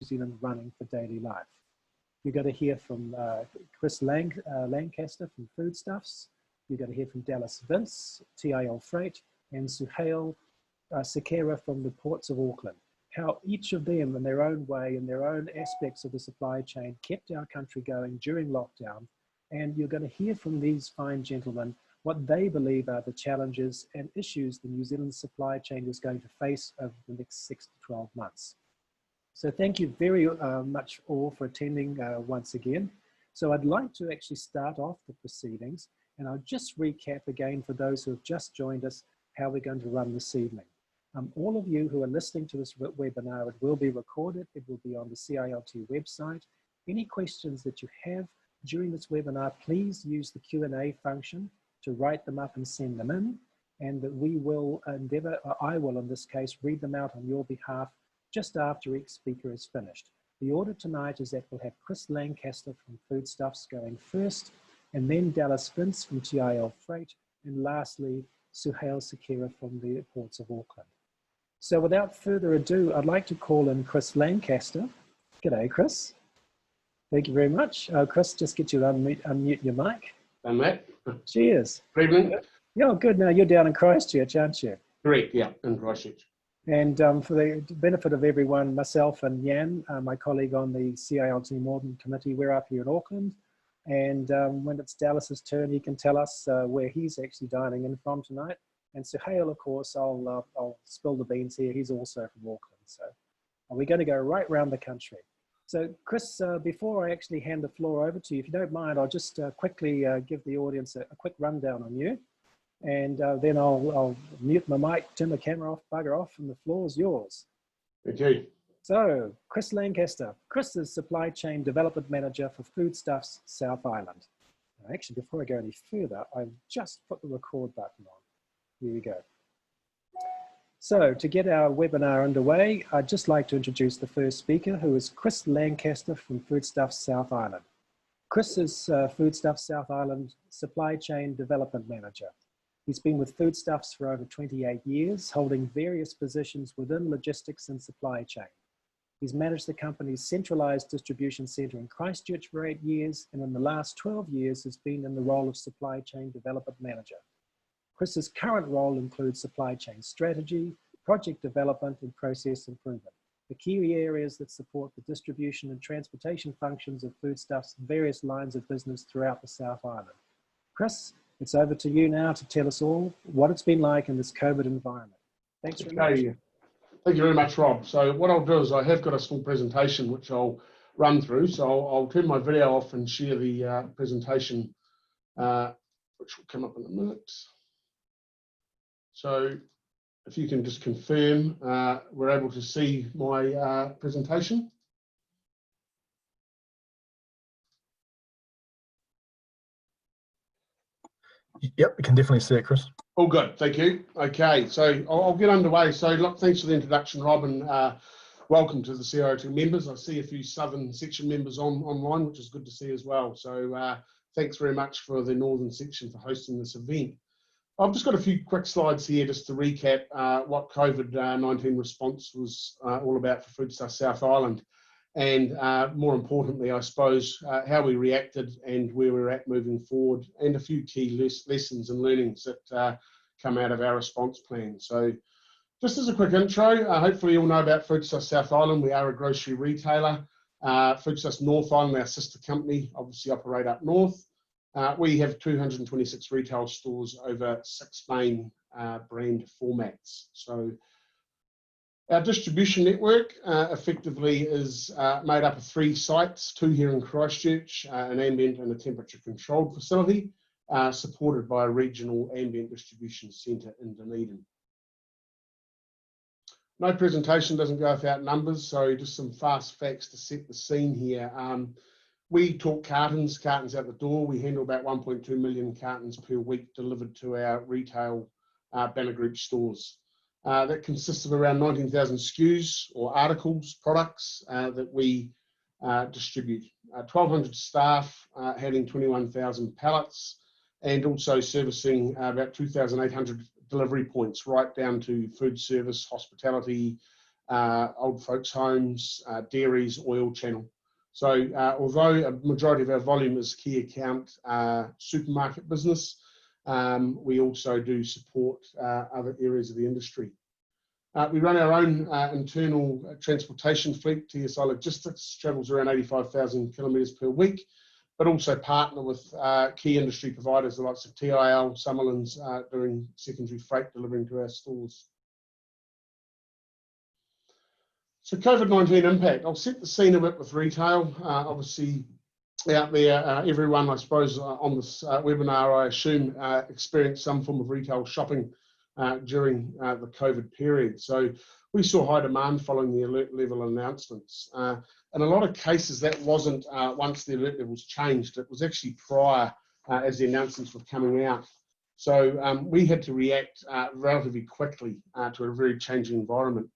Zealand running for daily life. You're going to hear from Chris Lancaster from Foodstuffs. You're going to hear from Dallas Vince, TIL Freight, and Suhail Sekera from the Ports of Auckland. How each of them in their own way, in their own aspects of the supply chain, kept our country going during lockdown. And you're going to hear from these fine gentlemen what they believe are the challenges and issues the New Zealand supply chain is going to face over the next 6 to 12 months. So thank you very much all for attending once again. So I'd like to actually start off the proceedings, and I'll just recap again for those who have just joined us how we're going to run this evening. All of you who are listening to this webinar, it will be recorded. It will be on the CILT website. Any questions that you have during this webinar, please use the Q&A function to write them up and send them in. And that we will endeavor, I will in this case, read them out on your behalf just after each speaker is finished. The order tonight is that we'll have Chris Lancaster from Foodstuffs going first, and then Dallas Vince from TIL Freight, and lastly, Suhail Sekera from the Ports of Auckland. So without further ado, I'd like to call in Chris Lancaster. G'day, Chris. Thank you very much. Chris, just get you to unmute your mic. Done that. Cheers. Good evening. Yeah, good. Now you're down in Christchurch, aren't you? Correct, yeah, in Christchurch. And for the benefit of everyone, myself and Jan, my colleague on the CILT Northern Committee, we're up here in Auckland. And when it's Dallas's turn, he can tell us where he's actually dining in from tonight. And Suhail, of course, I'll spill the beans here. He's also from Auckland. So we're going to go right around the country. So Chris, before I actually hand the floor over to you, if you don't mind, I'll just quickly give the audience a quick rundown on you. And then I'll mute my mic, turn the camera off, bugger off, and the floor is yours. Thank you. So, Chris Lancaster. Chris is Supply Chain Development Manager for Foodstuffs South Island. Now, actually, before I go any further, I've just put the record button on. Here we go. So, to get our webinar underway, I'd just like to introduce the first speaker, who is Chris Lancaster from Foodstuffs South Island. Chris is Foodstuffs South Island Supply Chain Development Manager. He's been with Foodstuffs for over 28 years, holding various positions within logistics and supply chain. He's managed the company's centralized distribution center in Christchurch for 8 years, and in the last 12 years has been in the role of Supply Chain Development Manager. Chris's current role includes supply chain strategy, project development, and process improvement, the key areas that support the distribution and transportation functions of Foodstuffs' various lines of business throughout the South Island. Chris, it's over to you now to tell us all what it's been like in this COVID environment. Thanks very much. Thank you very much, Rob. So what I'll do is I have got a small presentation which I'll run through. So I'll turn my video off and share the presentation, which will come up in a minute. So if you can just confirm we're able to see my presentation. Yep, we can definitely see it, Chris. All good, thank you. Okay, so I'll get underway. So look, thanks for the introduction, Rob, and welcome to the CIO2 members. I see a few Southern section members online, which is good to see as well. So thanks very much for the Northern section for hosting this event. I've just got a few quick slides here just to recap what COVID-19 response was all about for Foodstuffs South Island. And more importantly, I suppose, how we reacted and where we're at moving forward, and a few key lessons and learnings that come out of our response plan. So just as a quick intro, hopefully you all know about Foodstuffs South Island. We are a grocery retailer. Foodstuffs North Island, our sister company, obviously operate up north. We have 226 retail stores over 6 main brand formats. So our distribution network effectively is made up of 3 sites, 2 here in Christchurch, an ambient and a temperature controlled facility, supported by a regional ambient distribution centre in Dunedin. No presentation doesn't go without numbers, so just some fast facts to set the scene here. We talk cartons out the door. We handle about 1.2 million cartons per week delivered to our retail banner group stores. That consists of around 19,000 SKUs or articles, products that we distribute. 1,200 staff handling 21,000 pallets, and also servicing about 2,800 delivery points, right down to food service, hospitality, old folks' homes, dairies, oil channel. So although a majority of our volume is key account supermarket business, we also do support other areas of the industry. We run our own internal transportation fleet. TSI Logistics travels around 85,000 kilometres per week, but also partner with key industry providers, the likes of TIL, Summerlands, doing secondary freight delivering to our stores. So COVID-19 impact. I'll set the scene a bit with retail. Obviously, out there, everyone, I suppose, on this webinar, I assume, experienced some form of retail shopping during the COVID period. So we saw high demand following the alert level announcements. In a lot of cases, that wasn't once the alert levels changed. It was actually prior as the announcements were coming out. So we had to react relatively quickly to a very changing environment.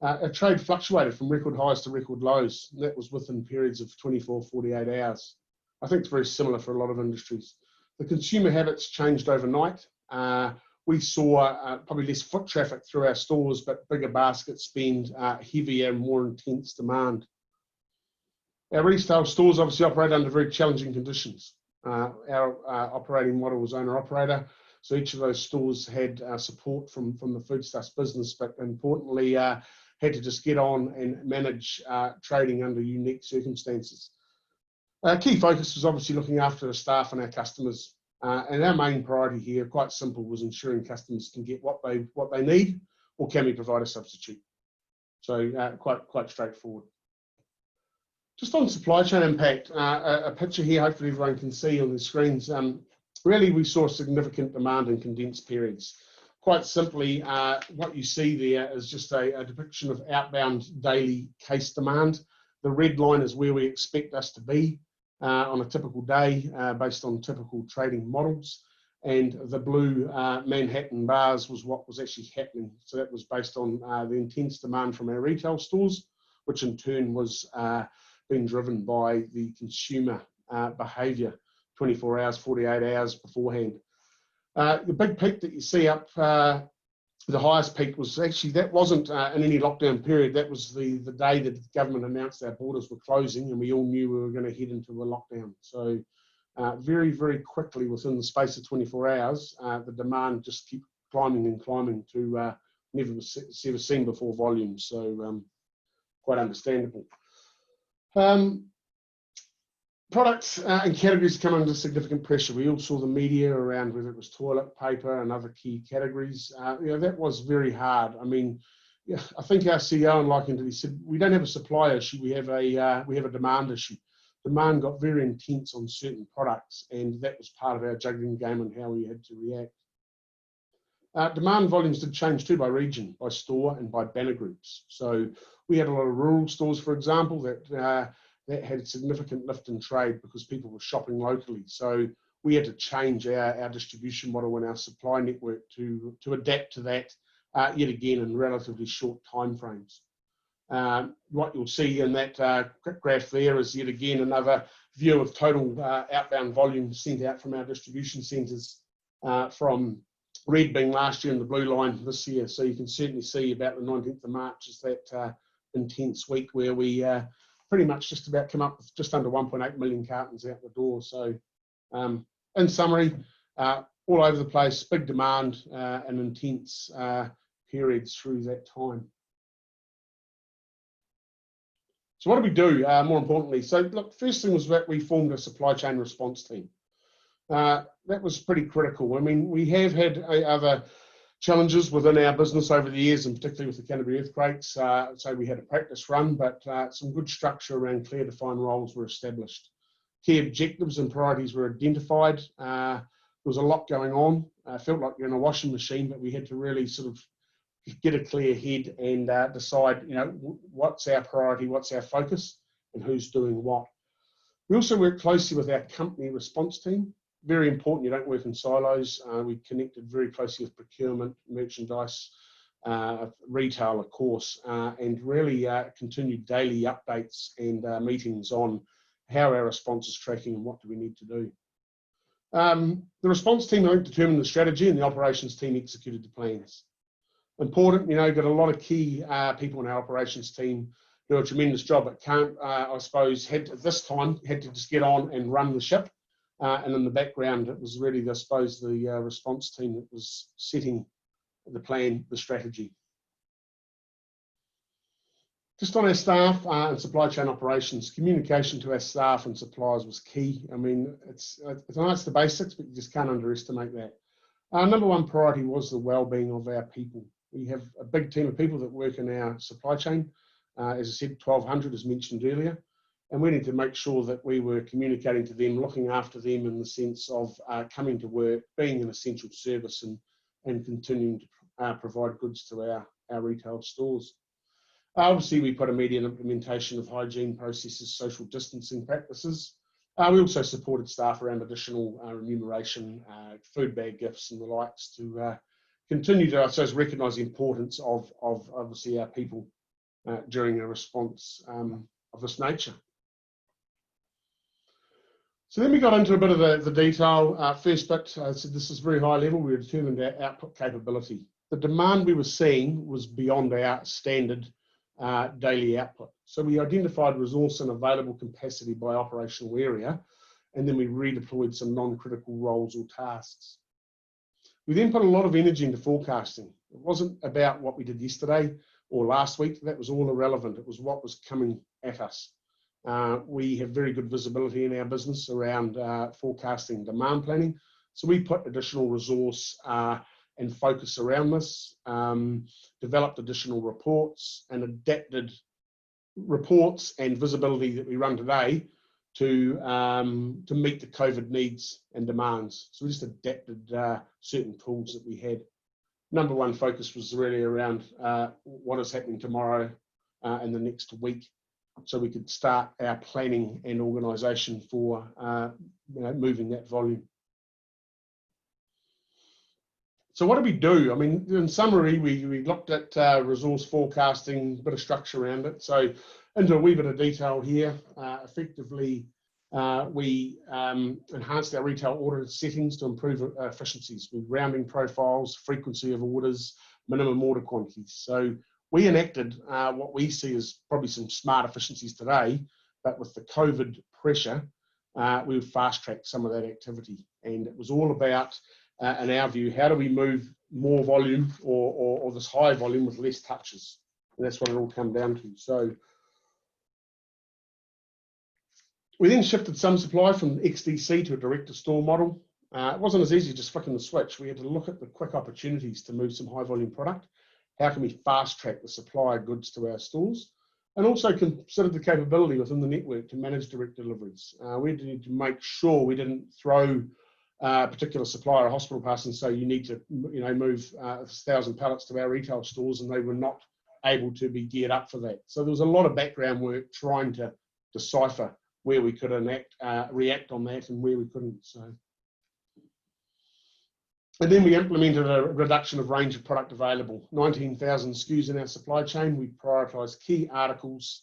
Our trade fluctuated from record highs to record lows. That was within periods of 24, 48 hours. I think it's very similar for a lot of industries. The consumer habits changed overnight. We saw probably less foot traffic through our stores, but bigger basket spend, heavier, more intense demand. Our retail stores obviously operate under very challenging conditions. Our operating model was owner-operator, so each of those stores had support from the foodstuffs business, but importantly, had to just get on and manage trading under unique circumstances. Our key focus was obviously looking after the staff and our customers. And our main priority here, quite simple, was ensuring customers can get what they need, or can we provide a substitute? So quite straightforward. Just on supply chain impact, a picture here, hopefully everyone can see on the screens. Really, we saw significant demand in condensed periods. Quite simply, what you see there is just a depiction of outbound daily case demand. The red line is where we expect us to be on a typical day based on typical trading models, and the blue Manhattan bars was what was actually happening. So that was based on the intense demand from our retail stores, which in turn was being driven by the consumer behaviour 24 hours, 48 hours beforehand. The big peak that you see up, the highest peak was actually, that wasn't in any lockdown period. That was the day that the government announced our borders were closing and we all knew we were going to head into a lockdown. So very, very quickly within the space of 24 hours, the demand just kept climbing and climbing to never seen before volumes. So quite understandable. Products and categories come under significant pressure. We all saw the media around whether it was toilet paper and other key categories. That was very hard. I mean, I think our CEO enlikened it. He said, "We don't have a supply issue. We have a demand issue." Demand got very intense on certain products, and that was part of our juggling game and how we had to react. Demand volumes did change too by region, by store, and by banner groups. So we had a lot of rural stores, for example, that had a significant lift in trade because people were shopping locally. So we had to change our distribution model and our supply network to adapt to that, yet again in relatively short timeframes. What you'll see in that graph there is yet again another view of total outbound volume sent out from our distribution centres, from red being last year and the blue line this year. So you can certainly see about the 19th of March is that intense week where we pretty much just about come up with just under 1.8 million cartons out the door. So in summary, all over the place, big demand and intense periods through that time. So what do we do, more importantly? So look, first thing was that we formed a supply chain response team. That was pretty critical. I mean, we have had other challenges within our business over the years, and particularly with the Canterbury earthquakes. So we had a practice run, but some good structure around clear defined roles were established. Key objectives and priorities were identified. There was a lot going on. Felt like you're in a washing machine, but we had to really sort of get a clear head and decide, what's our priority, what's our focus, and who's doing what. We also worked closely with our company response team. Very important, you don't work in silos. We connected very closely with procurement, merchandise, retail, of course, and really continued daily updates and meetings on how our response is tracking and what do we need to do. The response team, I think, determined the strategy, and the operations team executed the plans. important. Got a lot of key people in our operations team do a tremendous job, but can't, I suppose, at this time, had to just get on and run the ship. And in the background, it was really, I suppose, the response team that was setting the plan, the strategy. Just on our staff and supply chain operations, communication to our staff and suppliers was key. I mean, it's the basics, but you just can't underestimate that. Our number one priority was the well-being of our people. We have a big team of people that work in our supply chain. As I said, 1,200 as mentioned earlier. And we need to make sure that we were communicating to them, looking after them in the sense of coming to work, being an essential service and continuing to provide goods to our retail stores. Obviously, we put immediate implementation of hygiene processes, social distancing practices. We also supported staff around additional remuneration, food bag gifts and the likes to continue to, I suppose, recognise the importance of obviously our people during a response of this nature. So then we got into a bit of the detail. First bit, I said this is very high level. We determined our output capability. The demand we were seeing was beyond our standard daily output. So we identified resource and available capacity by operational area, and then we redeployed some non-critical roles or tasks. We then put a lot of energy into forecasting. It wasn't about what we did yesterday or last week. That was all irrelevant. It was what was coming at us. We have very good visibility in our business around forecasting demand planning. So we put additional resource and focus around this, developed additional reports and adapted reports and visibility that we run today to meet the COVID needs and demands. So we just adapted certain tools that we had. Number one focus was really around what is happening tomorrow and the next week, so we could start our planning and organisation for moving that volume. So what did we do? I mean, in summary, we looked at resource forecasting, a bit of structure around it. So into a wee bit of detail here, effectively we enhanced our retail order settings to improve efficiencies with rounding profiles, frequency of orders, minimum order quantities. So we enacted what we see as probably some smart efficiencies today, but with the COVID pressure, we would fast track some of that activity. And it was all about, in our view, how do we move more volume or this high volume with less touches? And that's what it all come down to. So we then shifted some supply from XDC to a direct-to-store model. It wasn't as easy as just flicking the switch. We had to look at the quick opportunities to move some high volume product. How can we fast track the supply of goods to our stores? And also consider the capability within the network to manage direct deliveries. We need to make sure we didn't throw a particular supplier a hospital pass and say you need to move 1,000 pallets to our retail stores, and they were not able to be geared up for that. So there was a lot of background work trying to decipher where we could react on that and where we couldn't. So, and then we implemented a reduction of range of product available. 19,000 SKUs in our supply chain. We prioritised key articles.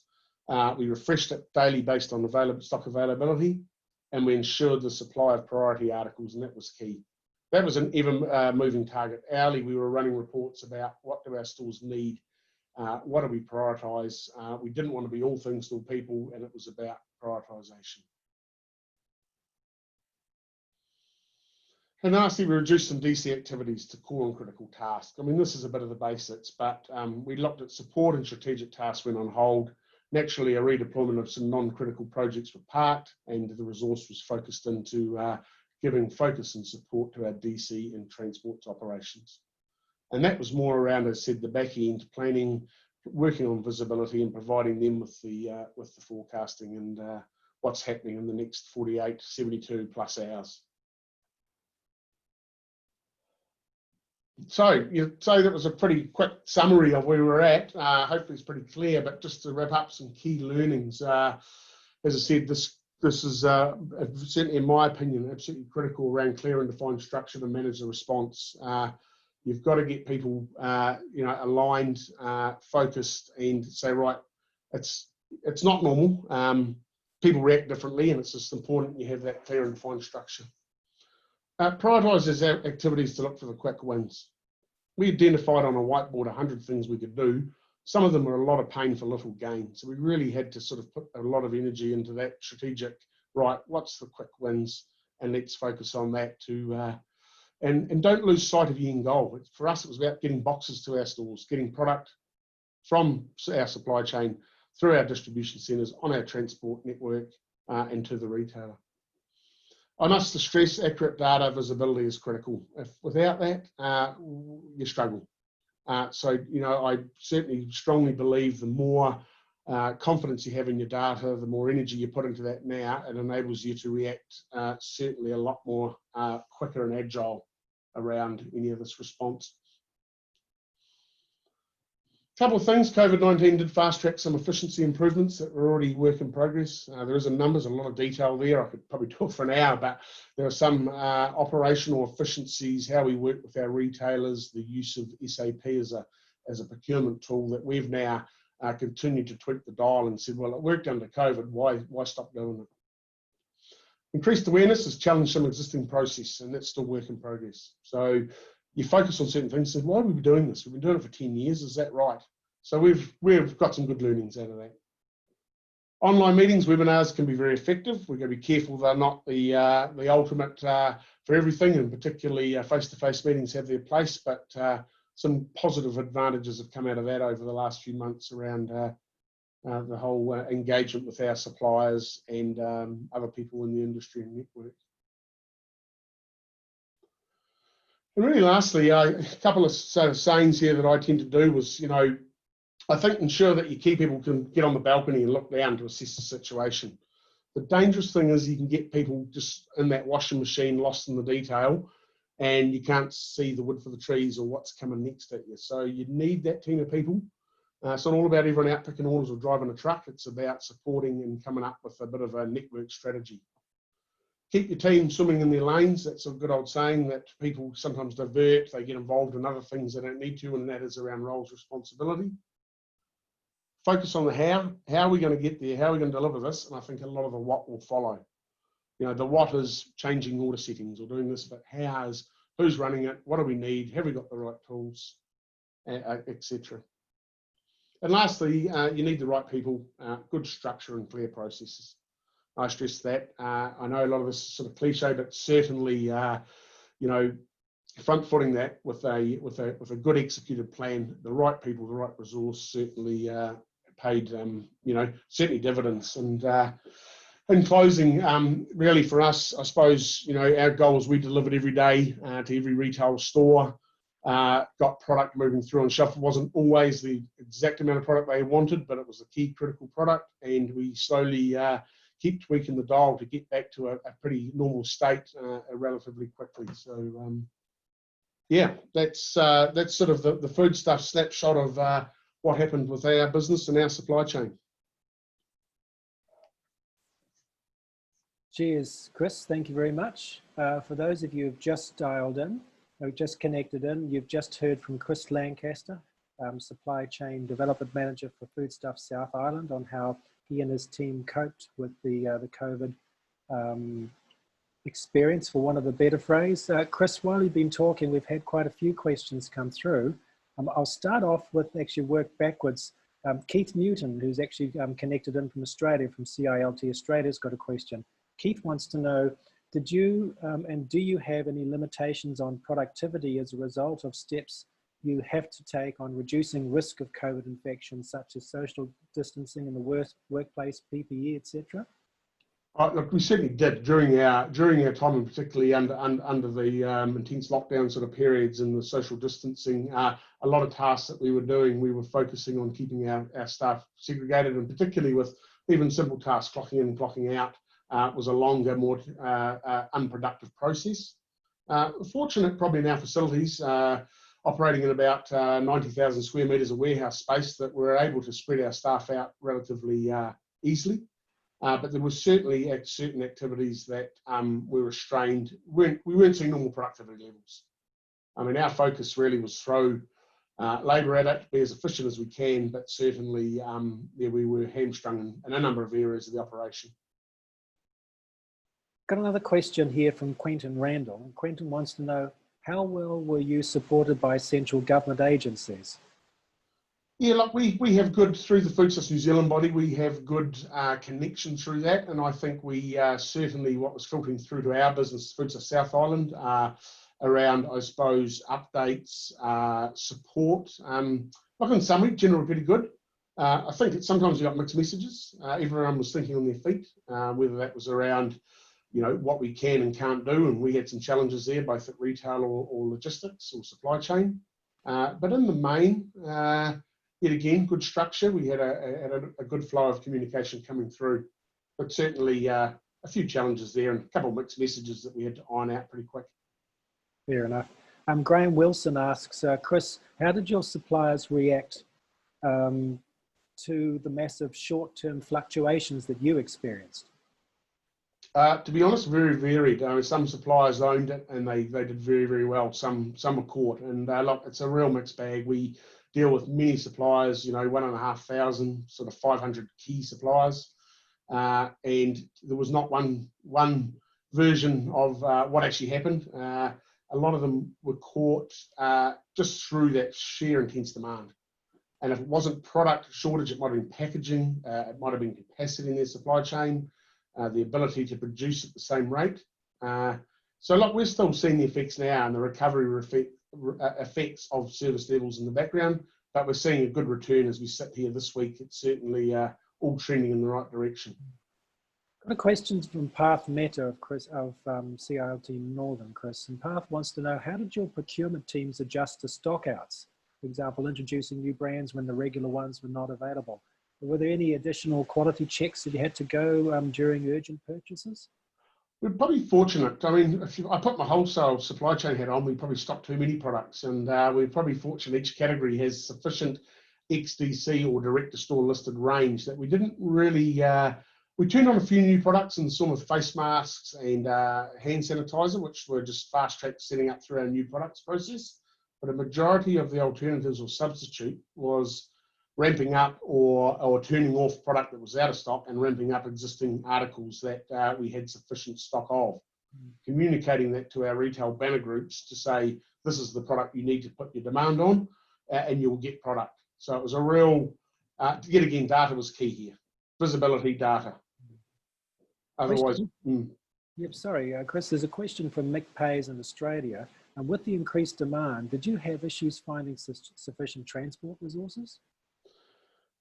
We refreshed it daily based on stock availability, and we ensured the supply of priority articles, and that was key. That was an ever moving target. Hourly, we were running reports about what do our stores need, what do we prioritise. We didn't want to be all things to all people, and it was about prioritisation. And lastly, we reduced some DC activities to core and critical tasks. I mean, this is a bit of the basics, but we looked at support and strategic tasks went on hold. Naturally, a redeployment of some non-critical projects were parked, and the resource was focused into giving focus and support to our DC and transport operations. And that was more around, as I said, the back end planning, working on visibility and providing them with the forecasting and what's happening in the next 48, 72 plus hours. So you'd say that was a pretty quick summary of where we're at. Hopefully it's pretty clear, but just to wrap up some key learnings. As I said, this is certainly, in my opinion, absolutely critical around clear and defined structure to manage the response. You've got to get people, aligned, focused, and say, right, it's not normal. People react differently, and it's just important you have that clear and defined structure. Prioritise those activities to look for the quick wins. we identified on a whiteboard 100 things we could do. Some of them were a lot of pain for little gain. So we really had to sort of put a lot of energy into that strategic, right, what's the quick wins? And let's focus on that to, and don't lose sight of your end goal. For us, it was about getting boxes to our stores, getting product from our supply chain through our distribution centres, on our transport network, and to the retailer. I must stress accurate data visibility is critical. If without that, you struggle. So, you know, I certainly strongly believe the more confidence you have in your data, the more energy you put into that now, it enables you to react certainly a lot more quicker and agile around any of this response. Couple of things, COVID-19 did fast track some efficiency improvements that were already work in progress. There is a numbers, a lot of detail there. I could probably talk for an hour, but there are some operational efficiencies, how we work with our retailers, the use of SAP as a procurement tool that we've now continued to tweak the dial and said, well, it worked under COVID, why stop doing it? Increased awareness has challenged some existing process, and that's still work in progress. So you focus on certain things and say, why have we been doing this? We've been doing it for 10 years, is that right? So we've got some good learnings out of that. Online meetings, webinars can be very effective. We've got to be careful they're not the ultimate for everything, and particularly face-to-face meetings have their place, but some positive advantages have come out of that over the last few months around the whole engagement with our suppliers and other people in the industry and network. And really lastly, a couple of sort of sayings here that I tend to do was, you know, I think ensure that your key people can get on the balcony and look down to assess the situation. The dangerous thing is you can get people just in that washing machine, lost in the detail, and you can't see the wood for the trees or what's coming next at you. So you need that team of people. It's not all about everyone out picking orders or driving a truck. It's about supporting and coming up with a bit of a network strategy. Keep your team swimming in their lanes. That's a good old saying that people sometimes divert. They get involved in other things they don't need to, and that is around roles responsibility. Focus on the how. How are we going to get there? How are we going to deliver this? And I think a lot of the what will follow. You know, the what is changing order settings or doing this, but how is, who's running it? What do we need? Have we got the right tools, etc. And lastly, you need the right people, good structure and clear processes. I stress that. I know a lot of this is sort of cliche, but certainly, you know, front-footing that with a good executed plan, the right people, the right resource, certainly paid, you know, certainly dividends. And in closing, really for us, I suppose, you know, our goal is we delivered every day to every retail store. Got product moving through on shelf. It wasn't always the exact amount of product they wanted, but it was a key critical product, and we slowly keep tweaking the dial to get back to a pretty normal state relatively quickly. So yeah, that's sort of the foodstuff snapshot of what happened with our business and our supply chain. Cheers, Chris. Thank you very much. For those of you who've just dialed in, or just connected in, you've just heard from Chris Lancaster, Supply Chain Development Manager for Foodstuffs South Island, on how he and his team coped with the COVID experience, for want of a better phrase. Chris, while you've been talking, we've had quite a few questions come through. I'll start off with actually work backwards. Keith Newton, who's actually connected in from Australia, from CILT Australia, has got a question. Keith wants to know, did you and do you have any limitations on productivity as a result of steps you have to take on reducing risk of COVID infection, such as social distancing in the workplace, PPE, etc.? Look, we certainly did during our time, and particularly under the intense lockdown sort of periods and the social distancing. A lot of tasks that we were doing, we were focusing on keeping our staff segregated, and particularly with even simple tasks, clocking in, clocking out, was a longer, more unproductive process. Fortunate probably in our facilities, operating in about 90,000 square metres of warehouse space, that we're able to spread our staff out relatively easily. But there was certainly certain activities that were restrained. We weren't seeing normal productivity levels. I mean, our focus really was throw labour at it, be as efficient as we can, but certainly yeah, we were hamstrung in a number of areas of the operation. Got another question here from Quentin Randall. Quentin wants to know, How well were you supported by central government agencies? Yeah, look, we have good, through the Food Systems New Zealand body, we have good connection through that. And I think we certainly, what was filtering through to our business, Food Systems South Island, around, I suppose, updates, support. Look, in summary, generally pretty good. I think that sometimes you got mixed messages. Everyone was thinking on their feet, whether that was around, you know, what we can and can't do. And we had some challenges there, both at retail or logistics or supply chain. But in the main, yet again, good structure. We had a good flow of communication coming through, but certainly a few challenges there and a couple of mixed messages that we had to iron out pretty quick. Fair enough. Graham Wilson asks, Chris, how did your suppliers react to the massive short-term fluctuations that you experienced? To be honest, very varied. Some suppliers owned it and they did very, very well. Some were caught, and look, it's a real mixed bag. We deal with many suppliers, you know, 1,500, sort of 500 key suppliers, and there was not one version of what actually happened. A lot of them were caught just through that sheer intense demand. And if it wasn't product shortage, it might have been packaging, it might have been capacity in their supply chain, the ability to produce at the same rate. So look, we're still seeing the effects now and the recovery effects of service levels in the background, but we're seeing a good return as we sit here this week. It's certainly all trending in the right direction. The questions from Path Meta of CILT Northern, Chris. And Path wants to know, how did your procurement teams adjust to stockouts? For example, introducing new brands when the regular ones were not available. Were there any additional quality checks that you had to go during urgent purchases? We're probably fortunate. I mean, if I put my wholesale supply chain hat on, we probably stocked too many products, and we're probably fortunate each category has sufficient XDC or direct-to-store listed range that we didn't really. We turned on a few new products and some of face masks and hand sanitizer, which were just fast-tracked setting up through our new products process. But a majority of the alternatives or substitute was ramping up or turning off product that was out of stock and ramping up existing articles that we had sufficient stock of. Communicating that to our retail banner groups to say, this is the product you need to put your demand on and you'll get product. So it was a real, yet again, data was key here. Visibility data. Otherwise, Yep, sorry, Chris, there's a question from Mick Pays in Australia. And with the increased demand, did you have issues finding sufficient transport resources?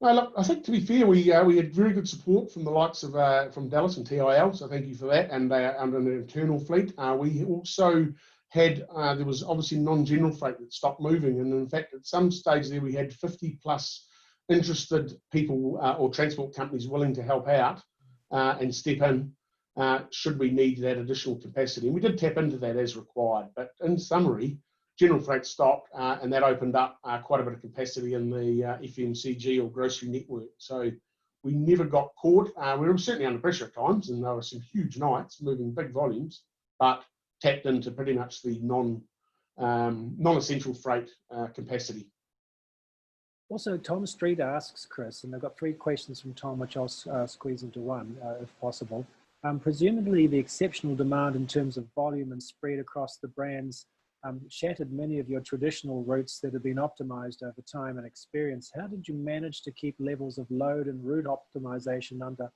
No, look, I think to be fair, we had very good support from the likes of from Dallas and TIL, so thank you for that, and under an internal fleet. We also had, there was obviously non-general freight that stopped moving, and in fact, at some stage there, we had 50 plus interested people or transport companies willing to help out and step in should we need that additional capacity. And we did tap into that as required, but in summary, general freight stopped and that opened up quite a bit of capacity in the FMCG or grocery network. So we never got caught. We were certainly under pressure at times, and there were some huge nights moving big volumes, but tapped into pretty much the non-essential freight capacity. Also, Tom Street asks, Chris, and I've got 3 questions from Tom, which I'll squeeze into one, if possible. Presumably, the exceptional demand in terms of volume and spread across the brands shattered many of your traditional routes that have been optimized over time and experience. How did you manage to keep levels of load and route optimization under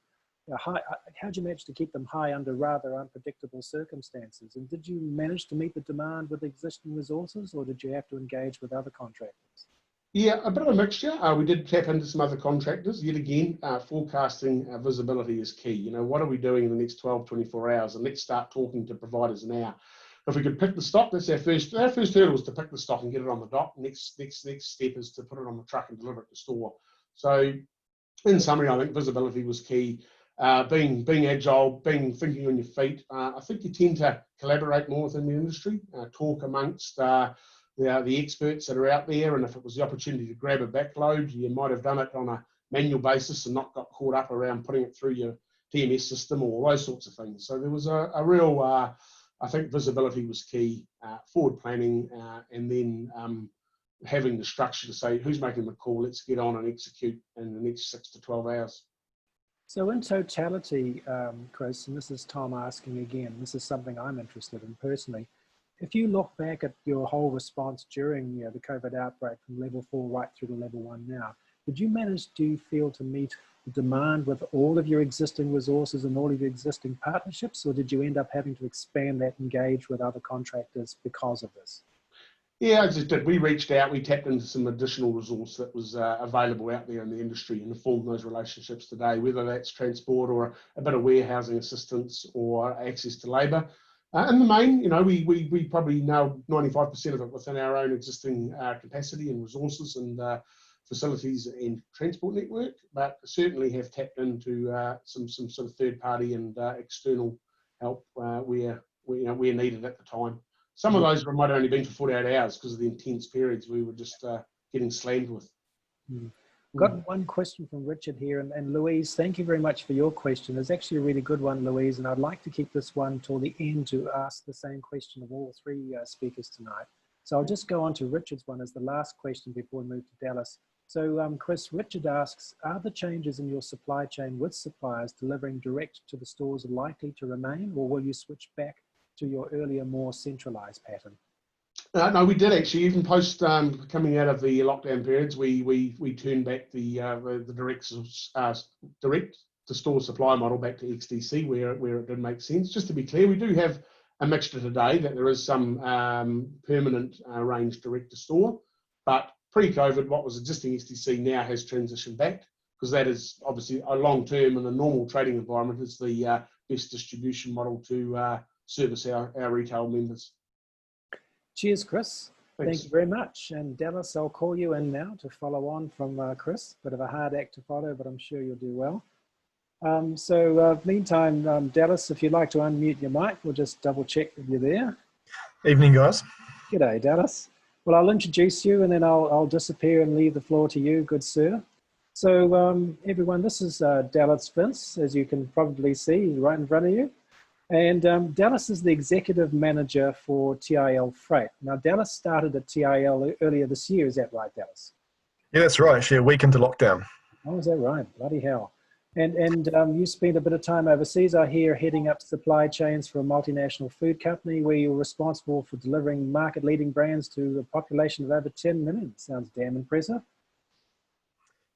high? How did you manage to keep them high under rather unpredictable circumstances? And did you manage to meet the demand with existing resources, or did you have to engage with other contractors? Yeah, a bit of a mixture. We did tap into some other contractors. Yet again, forecasting visibility is key. You know, what are we doing in the next 12, 24 hours? And let's start talking to providers now. If we could pick the stock, that's our first hurdle was to pick the stock and get it on the dock. Next step is to put it on the truck and deliver it to store. So in summary, I think visibility was key. Being agile, thinking on your feet. I think you tend to collaborate more within the industry, talk amongst the experts that are out there, and if it was the opportunity to grab a backload, you might have done it on a manual basis and not got caught up around putting it through your TMS system or those sorts of things. So there was a real, I think visibility was key, forward planning, and then having the structure to say, who's making the call, let's get on and execute in the next 6 to 12 hours. So in totality, Chris, and this is Tom asking again, this is something I'm interested in personally, if you look back at your whole response during the COVID outbreak from level 4 right through to level 1 now, did you manage, do you feel, to meet the demand with all of your existing resources and all of your existing partnerships, or did you end up having to expand that, engage with other contractors because of this? Yeah, I just did. We reached out, we tapped into some additional resource that was available out there in the industry and formed those relationships today, whether that's transport or a bit of warehousing assistance or access to labour. In the main, we probably nailed 95% of it within our own existing capacity and resources and facilities and transport network, but certainly have tapped into some sort of third party and external help where needed at the time. Some of those might have only been for 48 hours because of the intense periods we were just getting slammed with. Got one question from Richard here, and Louise, thank you very much for your question. It's actually a really good one, Louise, and I'd like to keep this one till the end to ask the same question of all three speakers tonight. So I'll just go on to Richard's one as the last question before we move to Dallas. So Chris, Richard asks, are the changes in your supply chain with suppliers delivering direct to the stores likely to remain, or will you switch back to your earlier, more centralized pattern? No, we did actually. Even post coming out of the lockdown periods, we turned back the direct to store supply model back to XDC where it did make sense. Just to be clear, we do have a mixture today that there is some permanent range direct to store, but pre-COVID, what was existing XDC now has transitioned back, because that is obviously a long-term and a normal trading environment is the best distribution model to service our retail members. Cheers, Chris. Thanks. Thank you very much. And Dallas, I'll call you in now to follow on from Chris. Bit of a hard act to follow, but I'm sure you'll do well. Meantime, Dallas, if you'd like to unmute your mic, we'll just double check if you're there. Evening, guys. G'day, Dallas. Well, I'll introduce you and then I'll disappear and leave the floor to you, good sir. So everyone, this is Dallas Vince, as you can probably see right in front of you. And Dallas is the executive manager for TIL Freight. Now, Dallas started at TIL earlier this year. Is that right, Dallas? Yeah, that's right. Actually, a week into lockdown. Oh, is that right? Bloody hell. And you spent a bit of time overseas, I hear, heading up supply chains for a multinational food company where you're responsible for delivering market-leading brands to a population of over 10 million. Sounds damn impressive.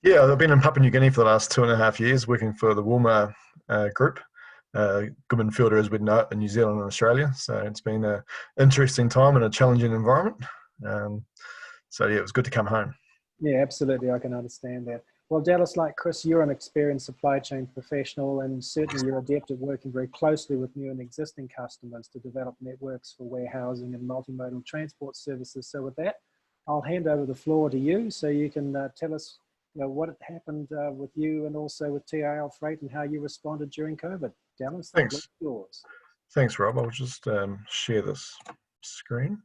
Yeah, I've been in Papua New Guinea for the last 2.5 years working for the Walmart group. Goodman Fielder, as we know it, in New Zealand and Australia. So it's been an interesting time and a challenging environment. So yeah, it was good to come home. Yeah, absolutely. I can understand that. Well, Dallas, like Chris, you're an experienced supply chain professional, and certainly you're adept at working very closely with new and existing customers to develop networks for warehousing and multimodal transport services. So with that, I'll hand over the floor to you so you can tell us what had happened with you and also with TIL Freight and how you responded during COVID. Dallas, thanks. Yours. Thanks, Rob. I'll just share this screen.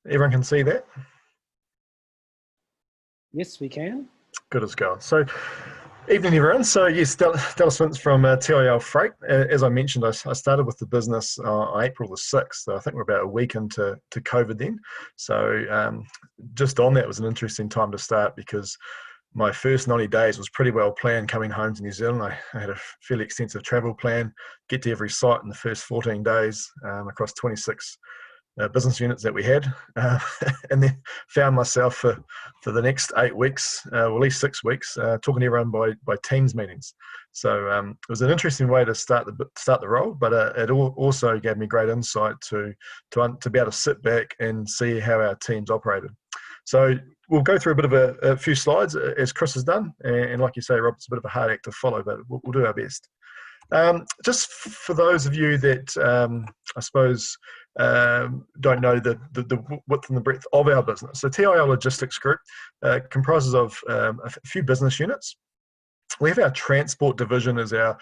Everyone can see that? Yes, we can. Good as gold. So, evening everyone. So yes, Dallas Vince from TIL Freight. As I mentioned, I started with the business on April the 6th. So I think we're about a week into COVID then. So just on that was an interesting time to start because my first 90 days was pretty well planned coming home to New Zealand. I had a fairly extensive travel plan, get to every site in the first 14 days across 26 business units that we had, and then found myself for the next 8 weeks, or at least 6 weeks, talking to everyone by Teams meetings. So it was an interesting way to start the role, but it also gave me great insight to be able to sit back and see how our teams operated. So we'll go through a bit of a few slides as Chris has done, and like you say, Rob, it's a bit of a hard act to follow, but we'll do our best. Just for those of you that I suppose don't know the width and the breadth of our business. So TIL Logistics Group comprises of a few business units. We have our transport division as our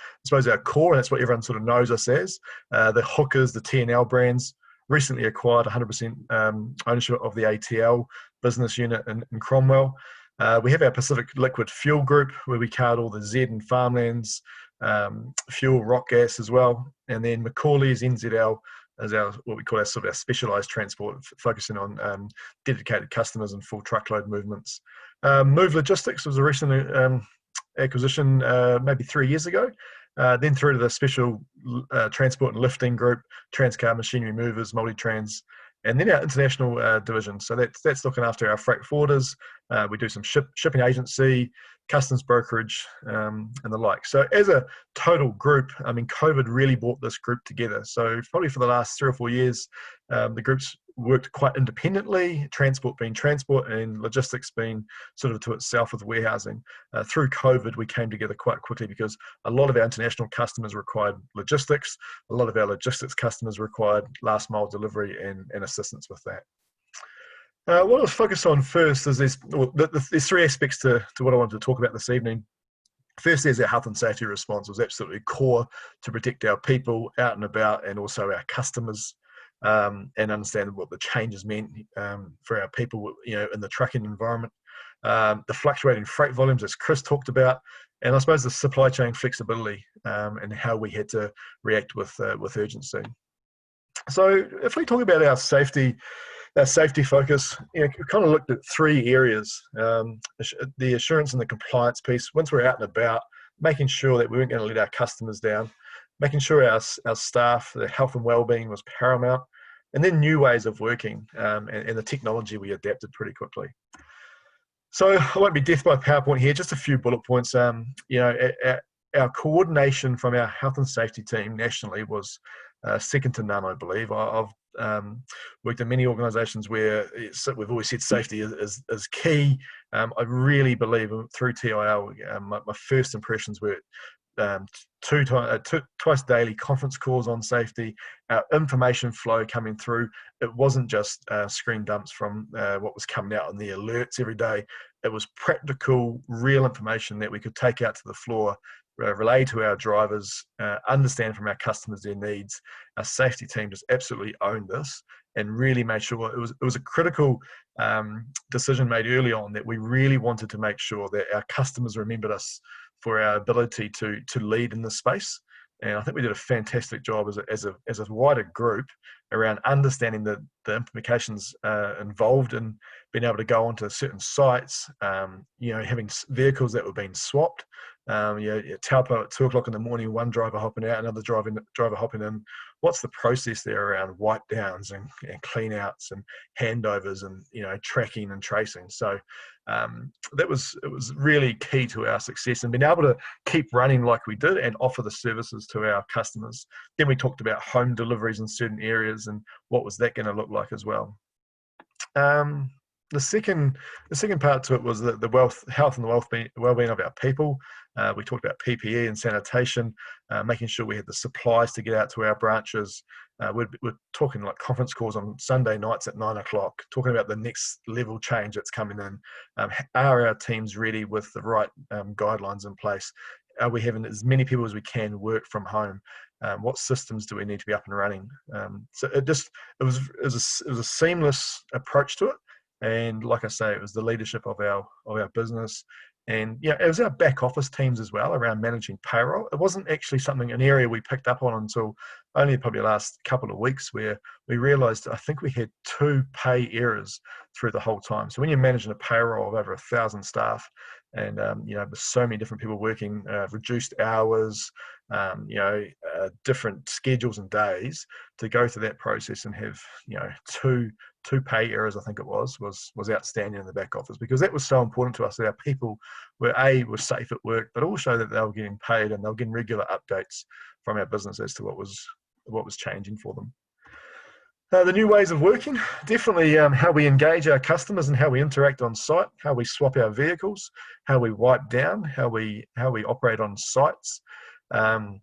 core, and that's what everyone sort of knows us as. The Hookers, the T&L brands, recently acquired 100% ownership of the ATL business unit in Cromwell. We have our Pacific Liquid Fuel Group, where we card all the Z and Farmlands fuel, rock gas as well, and then Macaulay's NZL as our what we call our sort of our specialised transport, focusing on dedicated customers and full truckload movements. Move Logistics was recently acquisition maybe 3 years ago, then through to the special transport and lifting group, Transcar Machinery Movers, Multi-Trans, and then our international division. So that's looking after our freight forwarders. We do some shipping agency, customs brokerage, and the like. So as a total group, I mean, COVID really brought this group together. So probably for the last 3 or 4 years, the group's worked quite independently, transport being transport and logistics being sort of to itself with warehousing. Through COVID, we came together quite quickly because a lot of our international customers required logistics. A lot of our logistics customers required last mile delivery and assistance with that. What I'll focus on first is there's 3 aspects to what I wanted to talk about this evening. First, there's our health and safety response. It was absolutely core to protect our people out and about, and also our customers, and understand what the changes meant for our people, in the trucking environment. The fluctuating freight volumes, as Chris talked about, and I suppose the supply chain flexibility and how we had to react with urgency. So, if we talk about our safety focus, we kind of looked at 3 areas: the assurance and the compliance piece. Once we're out and about, making sure that we weren't going to let our customers down, making sure our staff, their health and well-being was paramount, and then new ways of working and the technology we adapted pretty quickly. So I won't be death by PowerPoint here, just a few bullet points. Our coordination from our health and safety team nationally was second to none, I believe. I've worked in many organisations where we've always said safety is key. I really believe through TIL, my first impressions were twice daily conference calls on safety, our information flow coming through. It wasn't just screen dumps from what was coming out on the alerts every day. It was practical, real information that we could take out to the floor, relay to our drivers, understand from our customers their needs. Our safety team just absolutely owned this and really made sure it was a critical decision made early on that we really wanted to make sure that our customers remembered us for our ability to lead in this space. And I think we did a fantastic job as a wider group around understanding the implications involved in being able to go onto certain sites, having vehicles that were being swapped. Taupo at 2 o'clock in the morning, one driver hopping out, another driver hopping in. What's the process there around wipe downs and clean outs and handovers and tracking and tracing? So it was really key to our success and being able to keep running like we did and offer the services to our customers. Then we talked about home deliveries in certain areas and what was that going to look like as well. The second part to it was the health and the well-being of our people. We talked about PPE and sanitation, making sure we had the supplies to get out to our branches. We're talking like conference calls on Sunday nights at 9 o'clock, talking about the next level change that's coming in. Are our teams ready with the right guidelines in place? Are we having as many people as we can work from home? What systems do we need to be up and running? So it was a seamless approach to it. And like I say, it was the leadership of our business. And it was our back office teams as well around managing payroll. It wasn't actually an area we picked up on until only probably the last couple of weeks, where we realised I think we had 2 pay errors through the whole time. So when you're managing a payroll of over 1,000 staff, and with so many different people working, reduced hours, different schedules and days, to go through that process and have two pay errors, I think it was outstanding in the back office, because that was so important to us that our people were safe at work, but also that they were getting paid and they were getting regular updates from our business as to what was changing for them. The new ways of working, definitely how we engage our customers and how we interact on site, how we swap our vehicles, how we wipe down, how we operate on sites, sign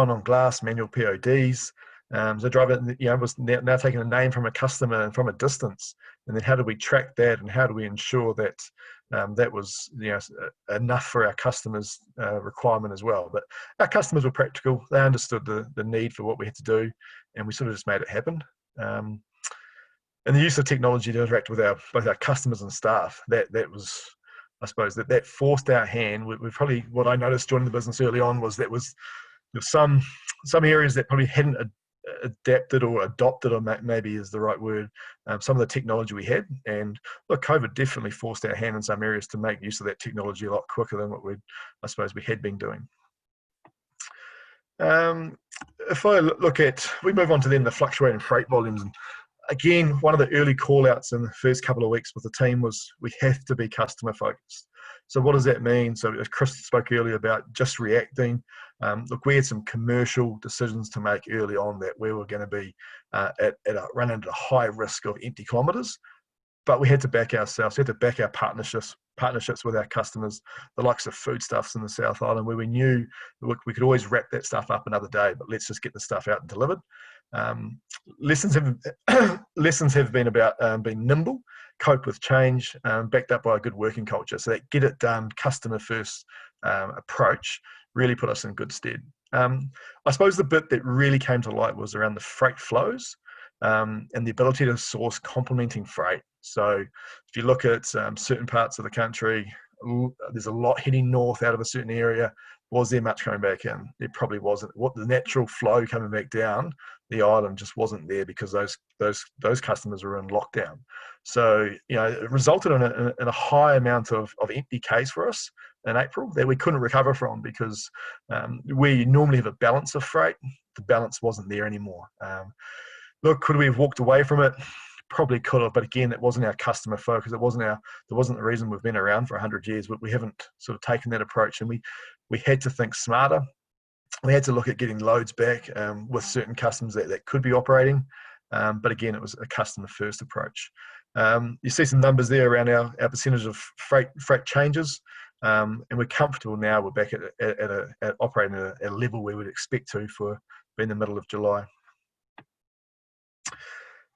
on glass, manual PODs. So driver, was now taking a name from a customer and from a distance, and then how do we track that, and how do we ensure that that was enough for our customers' requirement as well. But our customers were practical; they understood the need for what we had to do, and we sort of just made it happen. And the use of technology to interact with both our customers and staff, that was, I suppose, that forced our hand. We probably, what I noticed joining the business early on was there was some areas that probably hadn't adapted or adopted, or maybe is the right word, some of the technology we had. And look, COVID definitely forced our hand in some areas to make use of that technology a lot quicker than what I suppose we had been doing. If I look at, we move on to then the fluctuating freight volumes. And again, one of the early call outs in the first couple of weeks with the team was we have to be customer focused. So what does that mean? So as Chris spoke earlier about just reacting, look, we had some commercial decisions to make early on that we were going to be running at a high risk of empty kilometres, but we had to back ourselves, we had to back our partnerships with our customers, the likes of Foodstuffs in the South Island, where we knew we could always wrap that stuff up another day, but let's just get the stuff out and delivered. Lessons have been about being nimble, cope with change, backed up by a good working culture. So that get it done, customer first approach really put us in good stead. I suppose the bit that really came to light was around the freight flows and the ability to source complementing freight. So if you look at certain parts of the country, there's a lot heading north out of a certain area. Was there much coming back in? There probably wasn't. What the natural flow coming back down the island just wasn't there because those customers were in lockdown. So it resulted in a high amount of empty case for us in April that we couldn't recover from because we normally have a balance of freight. The balance wasn't there anymore. Look, could we have walked away from it? Probably could have, but again, it wasn't our customer focus. It wasn't the reason we've been around for 100 years. We haven't sort of taken that approach, and we had to think smarter. We had to look at getting loads back with certain customers that could be operating, but again, it was a customer first approach. You see some numbers there around our percentage of freight changes, and we're comfortable now. We're back at operating at a level we would expect to for being the middle of July.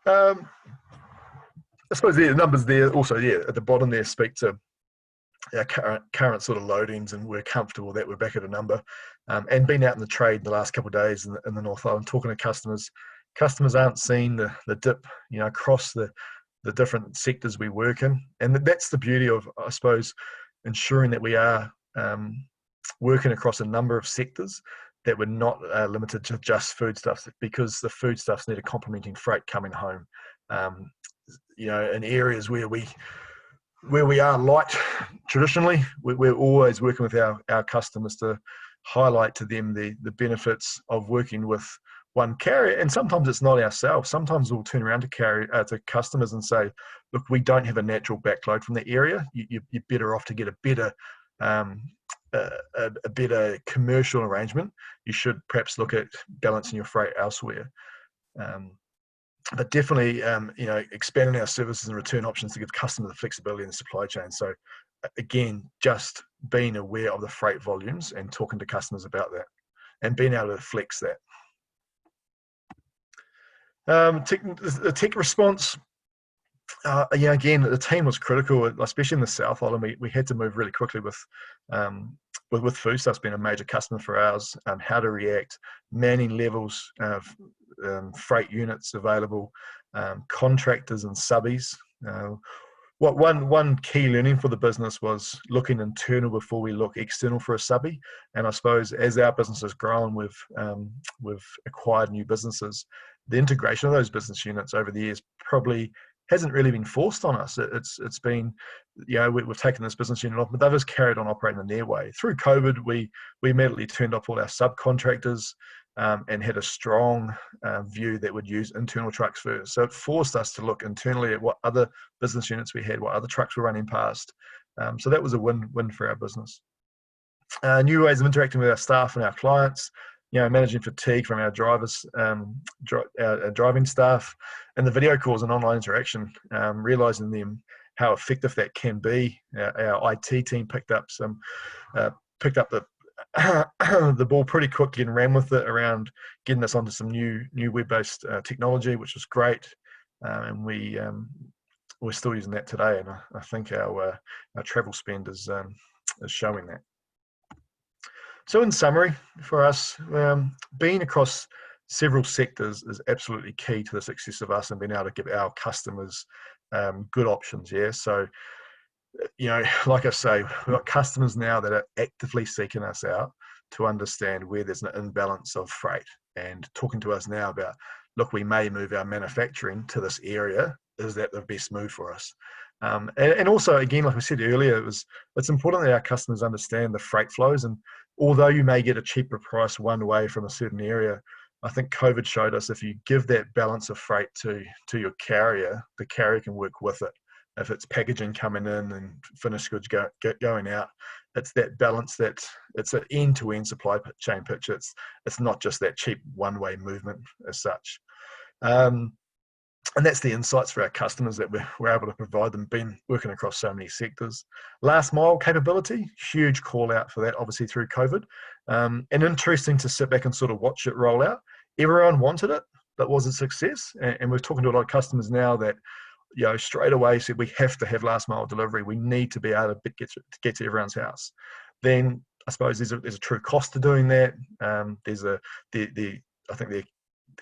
I suppose the numbers there also, at the bottom there speak to our current sort of loadings, and we're comfortable that we're back at a number. And been out in the trade the last couple of days in the North Island, talking to customers. Customers aren't seeing the dip, across the different sectors we work in, and that's the beauty of, I suppose, ensuring that we are working across a number of sectors, that we're not limited to just foodstuffs, because the foodstuffs need a complementing freight coming home. In areas where we are light traditionally, we're always working with our customers to highlight to them the benefits of working with one carrier. And sometimes it's not ourselves. Sometimes we'll turn around to customers and say, look, we don't have a natural backload from that area. You're better off to get a better commercial arrangement. You should perhaps look at balancing your freight elsewhere. But definitely, expanding our services and return options to give customers the flexibility in the supply chain. So again, just being aware of the freight volumes and talking to customers about that and being able to flex that. The tech response, again, the team was critical, especially in the South Island. We had to move really quickly with Foodstuffs being a major customer for ours, how to react, manning levels of freight units available, contractors and subbies. One key learning for the business was looking internal before we look external for a subby. And I suppose as our business has grown, we've acquired new businesses. The integration of those business units over the years probably hasn't really been forced on us. It's been, we've taken this business unit off, but they've just carried on operating in their way. Through COVID, we immediately turned off all our subcontractors and had a strong view that would use internal trucks first. So it forced us to look internally at what other business units we had, what other trucks were running past. So that was a win for our business. New ways of interacting with our staff and our clients, managing fatigue from our drivers, our driving staff, and the video calls and online interaction, realising how effective that can be. Our IT team picked up the the ball pretty quickly and ran with it around getting us onto some new web-based technology, which was great, and we're still using that today. And I think our travel spend is showing that. So in summary, for us, being across several sectors is absolutely key to the success of us and being able to give our customers good options. Yeah. So, like I say, we've got customers now that are actively seeking us out to understand where there's an imbalance of freight and talking to us now about, look, we may move our manufacturing to this area. Is that the best move for us? And also, again, like I said earlier, it's important that our customers understand the freight flows. And although you may get a cheaper price one way from a certain area, I think COVID showed us if you give that balance of freight to your carrier, the carrier can work with it. If it's packaging coming in and finished goods going out, it's that balance that it's an end-to-end supply chain picture. It's not just that cheap one-way movement as such. And that's the insights for our customers that we're able to provide them, been working across so many sectors. Last mile capability, huge call out for that, obviously through COVID. And interesting to sit back and sort of watch it roll out. Everyone wanted it, but was a success. And we're talking to a lot of customers now that, straight away said we have to have last mile delivery. We need to be able to get to everyone's house. Then I suppose there's a true cost to doing that. There's I think the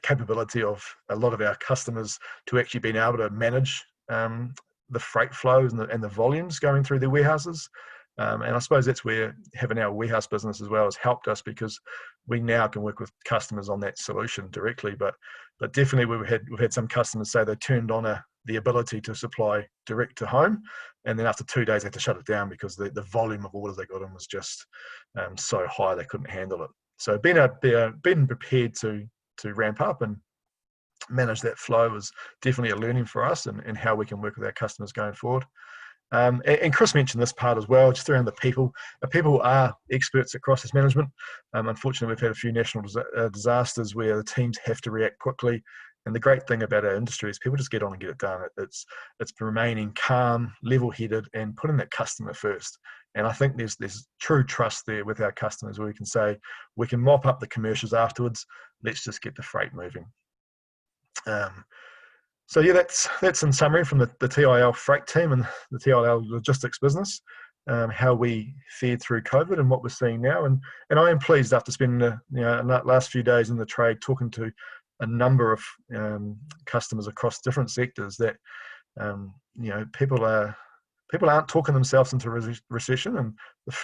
capability of a lot of our customers to actually being able to manage the freight flows and the volumes going through their warehouses. And I suppose that's where having our warehouse business as well has helped us, because we now can work with customers on that solution directly. But definitely we've had some customers say they turned on the ability to supply direct to home, and then after 2 days they had to shut it down because the volume of orders they got in was just so high they couldn't handle it. So being prepared to ramp up and manage that flow was definitely a learning for us and how we can work with our customers going forward. And Chris mentioned this part as well, just around the people. People are experts at crisis management. Unfortunately, we've had a few national disasters where the teams have to react quickly. And the great thing about our industry is people just get on and get it done. It's remaining calm, level-headed, and putting that customer first. And I think there's true trust there with our customers where we can say, we can mop up the commercials afterwards. Let's just get the freight moving. So yeah, that's in summary from the TIL freight team and the TIL logistics business, how we fared through COVID and what we're seeing now. And I am pleased after spending the last few days in the trade talking to a number of customers across different sectors that people aren't talking themselves into recession, and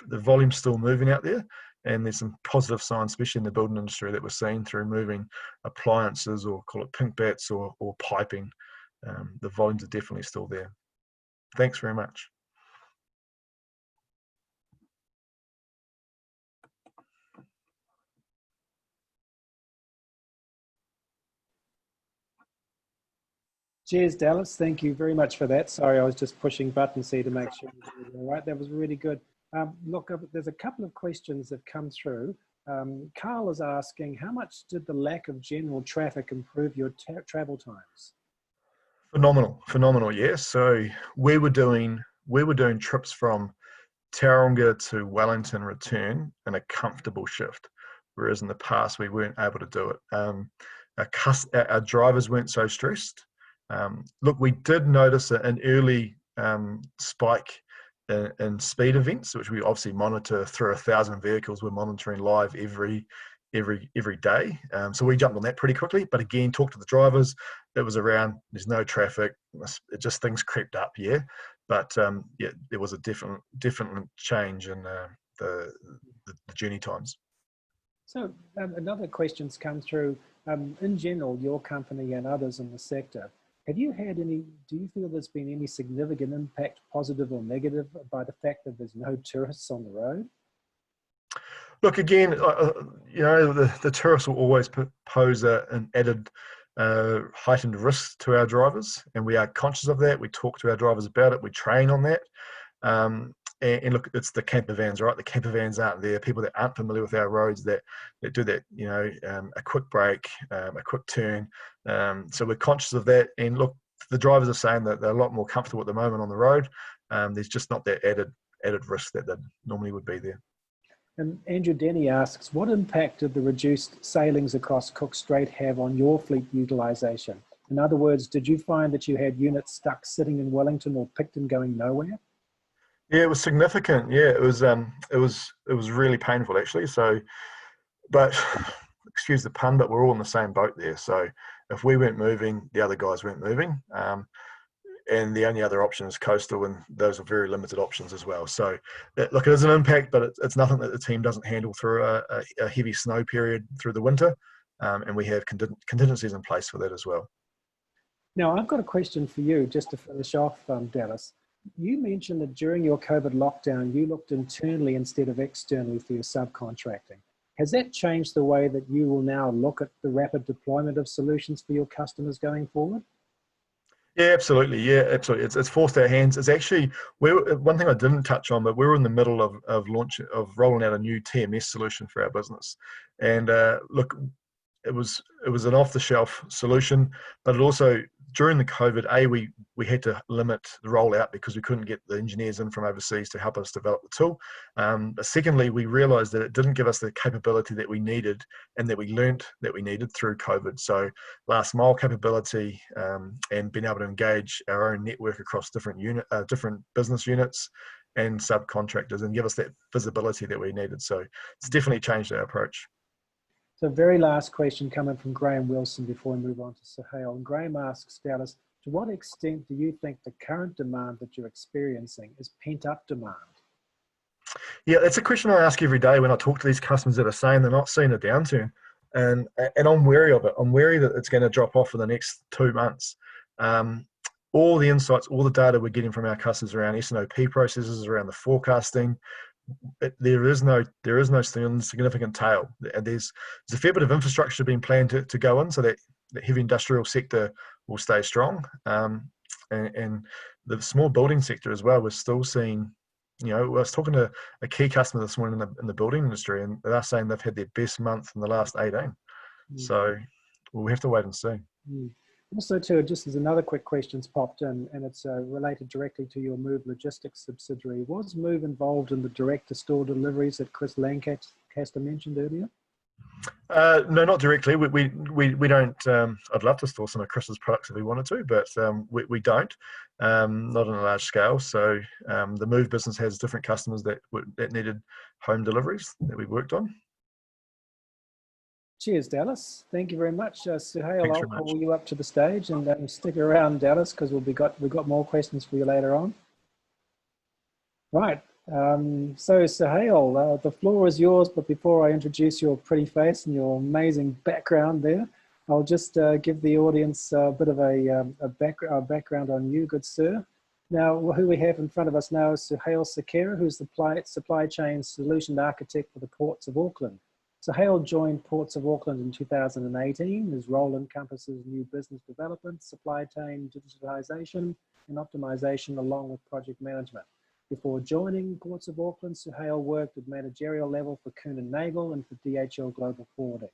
the volume's still moving out there. And there's some positive signs, especially in the building industry, that we're seeing through moving appliances, or call it pink bats, or piping. The volumes are definitely still there. Thanks very much. Cheers, Dallas. Thank you very much for that. Sorry, I was just pushing buttons here to make sure you were all right. That was really good. Look, there's a couple of questions that come through. Carl is asking, how much did the lack of general traffic improve your travel times? Phenomenal. Yes. So we were doing trips from Tauranga to Wellington return in a comfortable shift, whereas in the past we weren't able to do it. Our drivers weren't so stressed. Look, we did notice an early spike in speed events, which we obviously monitor through 1,000 vehicles. We're monitoring live every day. So we jumped on that pretty quickly. But again, talked to the drivers. It was around, there's no traffic. It just, things crept up, yeah. But yeah, there was a different change in the journey times. So another question's come through. In general, your company and others in the sector, do you feel there's been any significant impact, positive or negative, by the fact that there's no tourists on the road? Look, again, the tourists will always pose an added heightened risk to our drivers, and we are conscious of that. We talk to our drivers about it. We train on that. And look, it's the camper vans, right? The camper vans aren't there. People that aren't familiar with our roads that do that, a quick break, a quick turn. So we're conscious of that. And look, the drivers are saying that they're a lot more comfortable at the moment on the road. There's just not that added risk that normally would be there. And Andrew Denny asks, what impact did the reduced sailings across Cook Strait have on your fleet utilisation? In other words, did you find that you had units stuck sitting in Wellington or Picton going nowhere? Yeah, it was significant. Yeah, it was really painful actually. So, but excuse the pun, but we're all in the same boat there. So if we weren't moving, the other guys weren't moving. and the only other option is coastal, and those are very limited options as well. So, look, it is an impact, but it's nothing that the team doesn't handle through a heavy snow period through the winter, and we have contingencies in place for that as well. Now, I've got a question for you just to finish off, Dallas. You mentioned that during your COVID lockdown, you looked internally instead of externally for your subcontracting. Has that changed the way that you will now look at the rapid deployment of solutions for your customers going forward? Yeah, absolutely. Yeah, absolutely. It's forced our hands. It's actually one thing I didn't touch on, but we were in the middle of rolling out a new TMS solution for our business, and look, it was an off-the-shelf solution, but it also, during the COVID, we had to limit the rollout because we couldn't get the engineers in from overseas to help us develop the tool. But secondly, we realised that it didn't give us the capability that we needed and that we learnt that we needed through COVID. So last mile capability, and being able to engage our own network across different business units and subcontractors and give us that visibility that we needed. So it's definitely changed our approach. So very last question coming from Graham Wilson before we move on to Suhail. And Graham asks, Dallas, to what extent do you think the current demand that you're experiencing is pent-up demand? Yeah, it's a question I ask every day when I talk to these customers that are saying they're not seeing a downturn. And I'm wary of it. I'm wary that it's going to drop off for the next 2 months. All the insights, all the data we're getting from our customers around S&OP processes, around the forecasting, there is no significant tail. There's a fair bit of infrastructure being planned to go in so that the heavy industrial sector will stay strong, and the small building sector as well. We're still seeing, I was talking to a key customer this morning in the building industry, and they're saying they've had their best month in the last 18. So we'll have to wait and see. Also, too, just as another quick question's popped in, and it's related directly to your Move Logistics subsidiary. Was Move involved in the direct-to-store deliveries that Chris Lancaster mentioned earlier? No, not directly. We don't. I'd love to store some of Chris's products if we wanted to, but we don't. Not on a large scale. So the Move business has different customers that needed home deliveries that we worked on. Cheers, Dallas. Thank you very much. Suhail, I'll call you up to the stage and stick around, Dallas, because we've got more questions for you later on. Right. So Suhail, the floor is yours, but before I introduce your pretty face and your amazing background there, I'll just give the audience a bit of a background on you, good sir. Now, who we have in front of us now is Suhail Sakera, who's the supply chain solution architect for the Ports of Auckland. Suhail joined Ports of Auckland in 2018. His role encompasses new business development, supply chain digitization, and optimization, along with project management. Before joining Ports of Auckland, Suhail worked at managerial level for Kuehne + Nagel and for DHL Global Forwarding.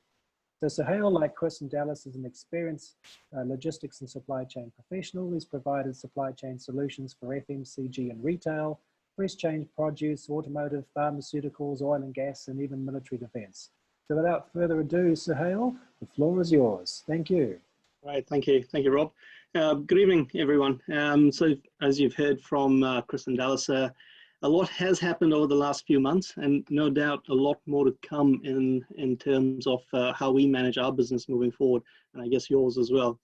So Suhail, like Chris and Dallas, is an experienced logistics and supply chain professional. He's provided supply chain solutions for FMCG and retail, fresh change produce, automotive, pharmaceuticals, oil and gas, and even military defense. So without further ado, Suhail, the floor is yours. Thank you. Right, thank you, Rob. Good evening, everyone. So as you've heard from Chris and Dallas, a lot has happened over the last few months, and no doubt a lot more to come in terms of how we manage our business moving forward, and I guess yours as well.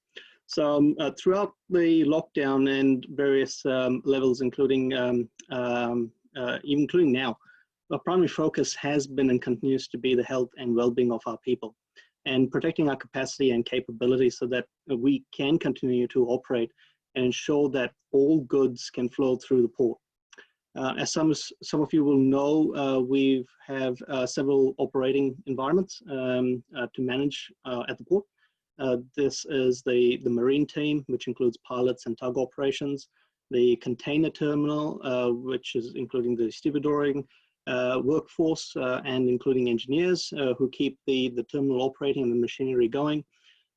So throughout the lockdown and various levels, including now, our primary focus has been and continues to be the health and well-being of our people, and protecting our capacity and capability so that we can continue to operate and ensure that all goods can flow through the port. As some of you will know, we have several operating environments to manage at the port. This is the marine team, which includes pilots and tug operations, the container terminal, which is including the stevedoring workforce and including engineers who keep the terminal operating and the machinery going,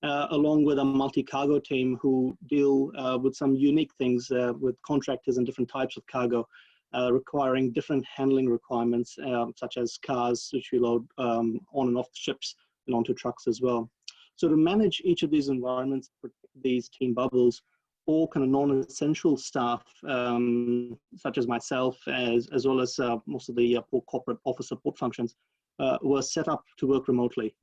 along with a multi-cargo team who deal with some unique things with contractors and different types of cargo requiring different handling requirements, such as cars, which we load on and off the ships and onto trucks as well. So to manage each of these environments, these team bubbles, all kind of non-essential staff, such as myself, as well as most of the corporate office support functions, were set up to work remotely.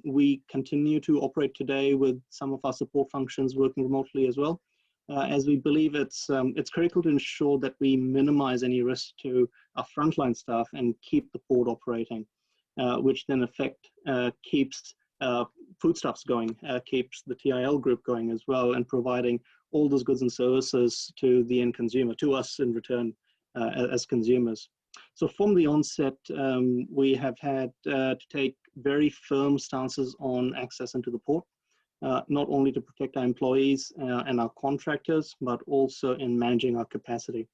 We continue to operate today with some of our support functions working remotely as well. as we believe it's critical to ensure that we minimize any risk to our frontline staff and keep the port operating, which then keeps foodstuffs going, keeps the TIL group going as well, and providing all those goods and services to the end consumer, to us in return as consumers. So from the onset, we have had to take very firm stances on access into the port, not only to protect our employees and our contractors, but also in managing our capacity.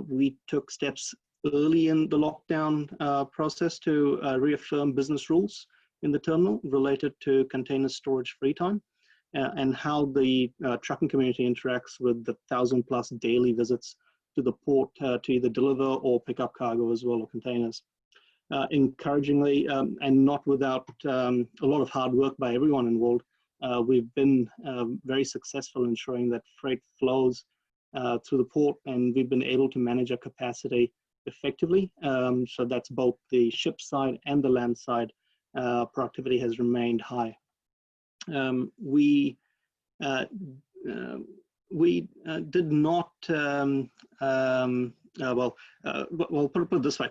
We took steps early in the lockdown process to reaffirm business rules in the terminal related to container storage free time and how the trucking community interacts with the 1,000+ daily visits to the port to either deliver or pick up cargo as well, or containers. Encouragingly, and not without a lot of hard work by everyone involved, we've been very successful in ensuring that freight flows through the port, and we've been able to manage our capacity effectively. So that's both the ship side and the land side. Productivity has remained high. We did not, put it this way,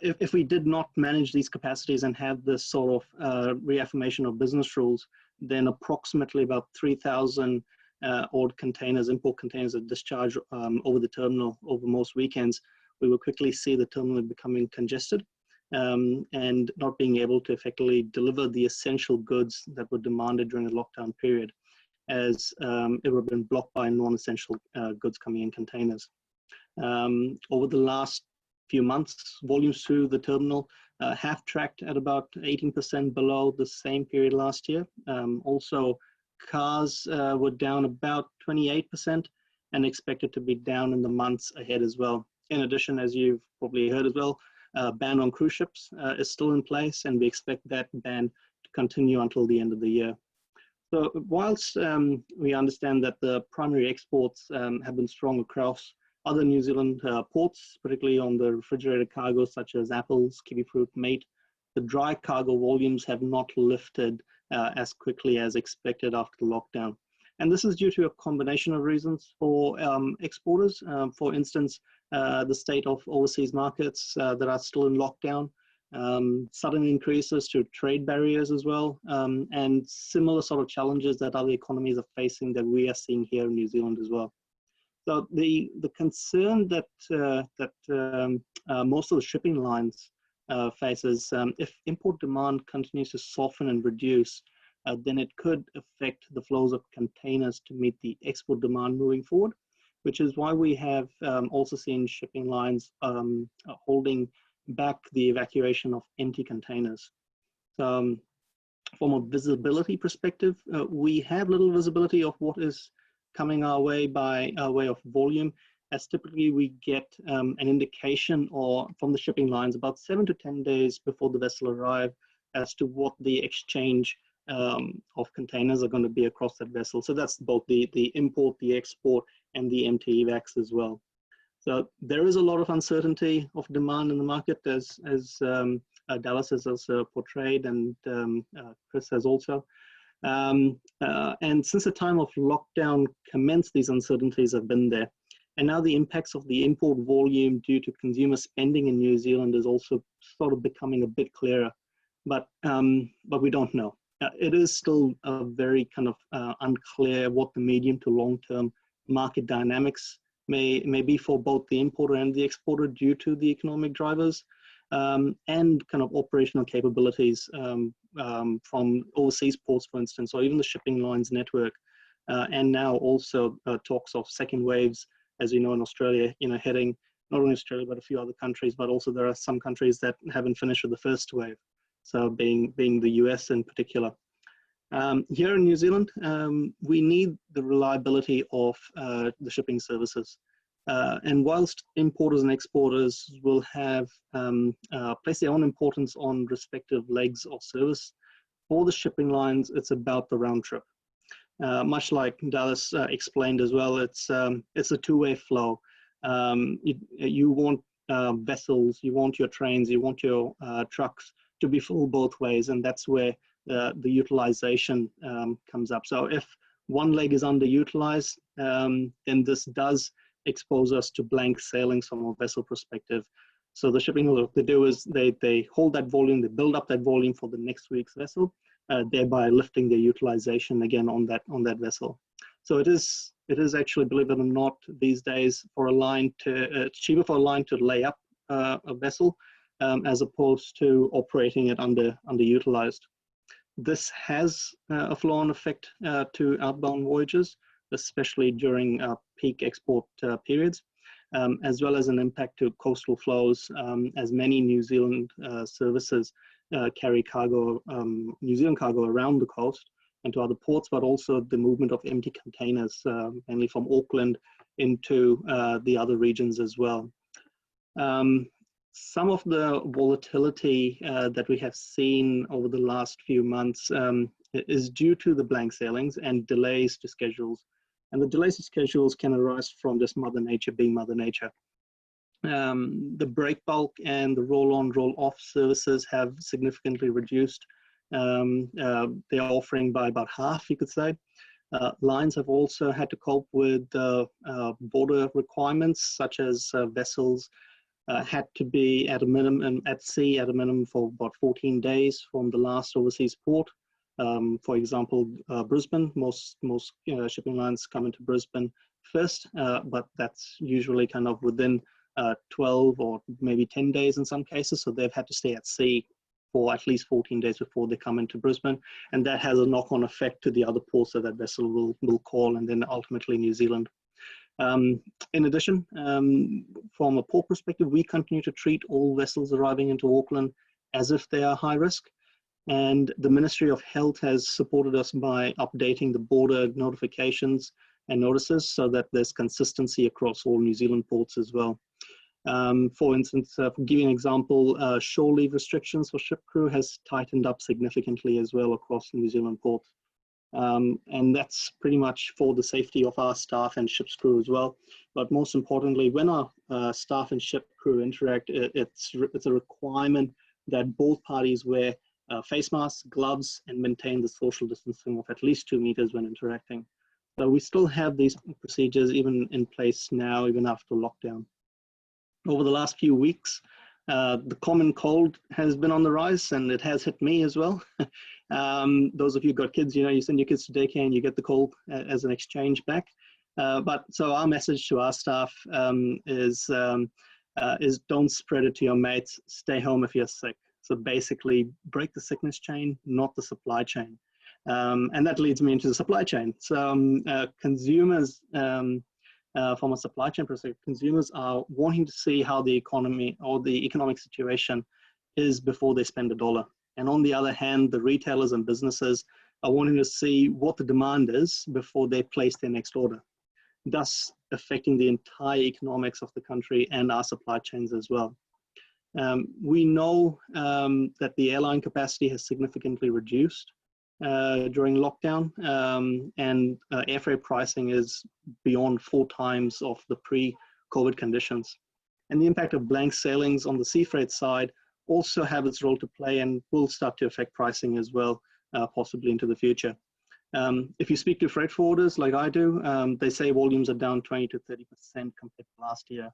if we did not manage these capacities and have this sort of reaffirmation of business rules, then approximately about 3,000 odd containers, import containers, that discharge over the terminal over most weekends, we will quickly see the terminal becoming congested and not being able to effectively deliver the essential goods that were demanded during the lockdown period, as it would have been blocked by non-essential goods coming in containers. Over the last few months, volumes through the terminal have tracked at about 18% below the same period last year. Also, cars were down about 28% and expected to be down in the months ahead as well. In addition, as you've probably heard as well, ban on cruise ships is still in place, and we expect that ban to continue until the end of the year. So whilst we understand that the primary exports have been strong across other New Zealand ports, particularly on the refrigerated cargo such as apples, kiwi fruit, mate, the dry cargo volumes have not lifted as quickly as expected after the lockdown. And this is due to a combination of reasons for exporters. For instance, the state of overseas markets that are still in lockdown, sudden increases to trade barriers as well, and similar sort of challenges that other economies are facing that we are seeing here in New Zealand as well. So the concern that most of the shipping lines faces, if import demand continues to soften and reduce, then it could affect the flows of containers to meet the export demand moving forward, which is why we have also seen shipping lines holding back the evacuation of empty containers. So, from a visibility perspective, we have little visibility of what is coming our way by way of volume, as typically we get an indication from the shipping lines about 7 to 10 days before the vessel arrives as to what the exchange of containers are going to be across that vessel. So that's both the import, the export, and the empty evacs as well. So there is a lot of uncertainty of demand in the market, as Dallas has also portrayed, and Chris has also. And since the time of lockdown commenced, these uncertainties have been there. And now the impacts of the import volume due to consumer spending in New Zealand is also sort of becoming a bit clearer, but we don't know. It is still very kind of unclear what the medium to long-term market dynamics may be for both the importer and the exporter due to the economic drivers and kind of operational capabilities from overseas ports, for instance, or even the shipping lines network. And now also talks of second waves, as you know, in Australia, heading not only Australia, but a few other countries, but also there are some countries that haven't finished with the first wave. So being the US in particular. Here in New Zealand, we need the reliability of the shipping services. And whilst importers and exporters will have place their own importance on respective legs of service, for the shipping lines, it's about the round trip. Much like Dallas explained as well, it's a two-way flow. You want vessels, you want your trains, you want your trucks to be full both ways, and that's where the utilization comes up. So if one leg is underutilized, then this does expose us to blank sailings from a vessel perspective. So the shipping, what they do is they hold that volume, they build up that volume for the next week's vessel, thereby lifting their utilization again on that vessel. So it is actually, believe it or not, these days for a line to it's cheaper for a line to lay up a vessel as opposed to operating it underutilized. This has a flow-on effect to outbound voyages, especially during peak export periods, as well as an impact to coastal flows, as many New Zealand services carry cargo, New Zealand cargo around the coast and to other ports, but also the movement of empty containers, mainly from Auckland into the other regions as well. Some of the volatility that we have seen over the last few months is due to the blank sailings and delays to schedules. And the delays to schedules can arise from just Mother Nature being Mother Nature. The break bulk and the roll-on, roll-off services have significantly reduced their offering by about half, you could say. Lines have also had to cope with border requirements, such as vessels had to be at a minimum at sea at a minimum for about 14 days from the last overseas port. For example, Brisbane, most shipping lines come into Brisbane first, but that's usually kind of within 12 or maybe 10 days in some cases. So they've had to stay at sea for at least 14 days before they come into Brisbane. And that has a knock-on effect to the other ports that that vessel will call, and then ultimately New Zealand. In addition, from a port perspective, we continue to treat all vessels arriving into Auckland as if they are high risk. And the Ministry of Health has supported us by updating the border notifications and notices so that there's consistency across all New Zealand ports as well. For instance, for giving an example, shore leave restrictions for ship crew has tightened up significantly as well across New Zealand ports. And that's pretty much for the safety of our staff and ship's crew as well. But most importantly, when our staff and ship crew interact, it's a requirement that both parties wear face masks, gloves, and maintain the social distancing of at least 2 meters when interacting. So we still have these procedures even in place now, even after lockdown. Over the last few weeks, the common cold has been on the rise, and it has hit me as well. Those of you who got kids, you send your kids to daycare and you get the cold as an exchange back. But so our message to our staff is don't spread it to your mates. Stay home if you're sick. So basically, break the sickness chain, not the supply chain. And that leads me into the supply chain. So consumers, from a supply chain perspective, consumers are wanting to see how the economy or the economic situation is before they spend a dollar. And on the other hand, the retailers and businesses are wanting to see what the demand is before they place their next order, thus affecting the entire economics of the country and our supply chains as well. We know that the airline capacity has significantly reduced during lockdown, and air freight pricing is beyond 4 times of the pre-COVID conditions. And the impact of blank sailings on the sea freight side also have its role to play and will start to affect pricing as well, possibly into the future. If you speak to freight forwarders like I do, they say volumes are down 20 to 30% compared to last year.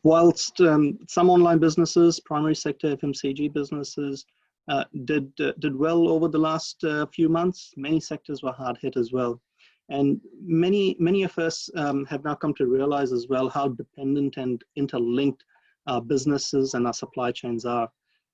Whilst some online businesses, primary sector FMCG businesses, did well over the last few months, many sectors were hard hit as well. And many of us have now come to realize as well how dependent and interlinked our businesses and our supply chains are.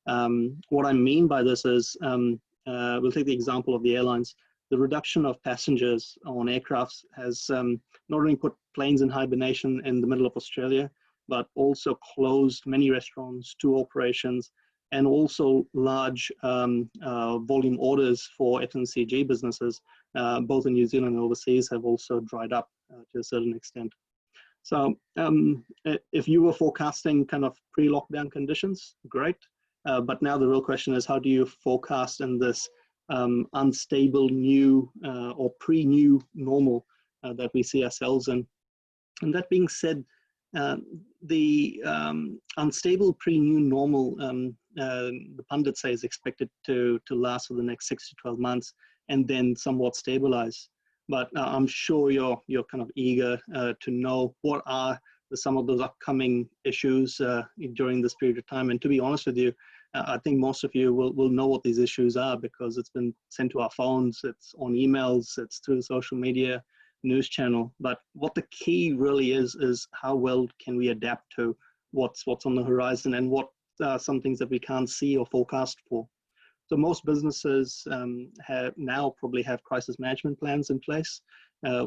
What I mean by this is, we'll take the example of the airlines. The reduction of passengers on aircrafts has not only put planes in hibernation in the middle of Australia, but also closed many restaurants, tour operations, and also large volume orders for FMCG businesses, both in New Zealand and overseas, have also dried up to a certain extent. So if you were forecasting kind of pre-lockdown conditions, great. But now the real question is, how do you forecast in this unstable new or pre-new normal that we see ourselves in? And that being said, the unstable pre-new normal, the pundits say, is expected to last for the next 6 to 12 months and then somewhat stabilize. but I'm sure you're kind of eager to know what are some of those upcoming issues during this period of time. And to be honest with you, I think most of you will know what these issues are because it's been sent to our phones, it's on emails, it's through the social media news channel. But what the key really is how well can we adapt to what's on the horizon, and what some things that we can't see or forecast for. So most businesses probably have crisis management plans in place.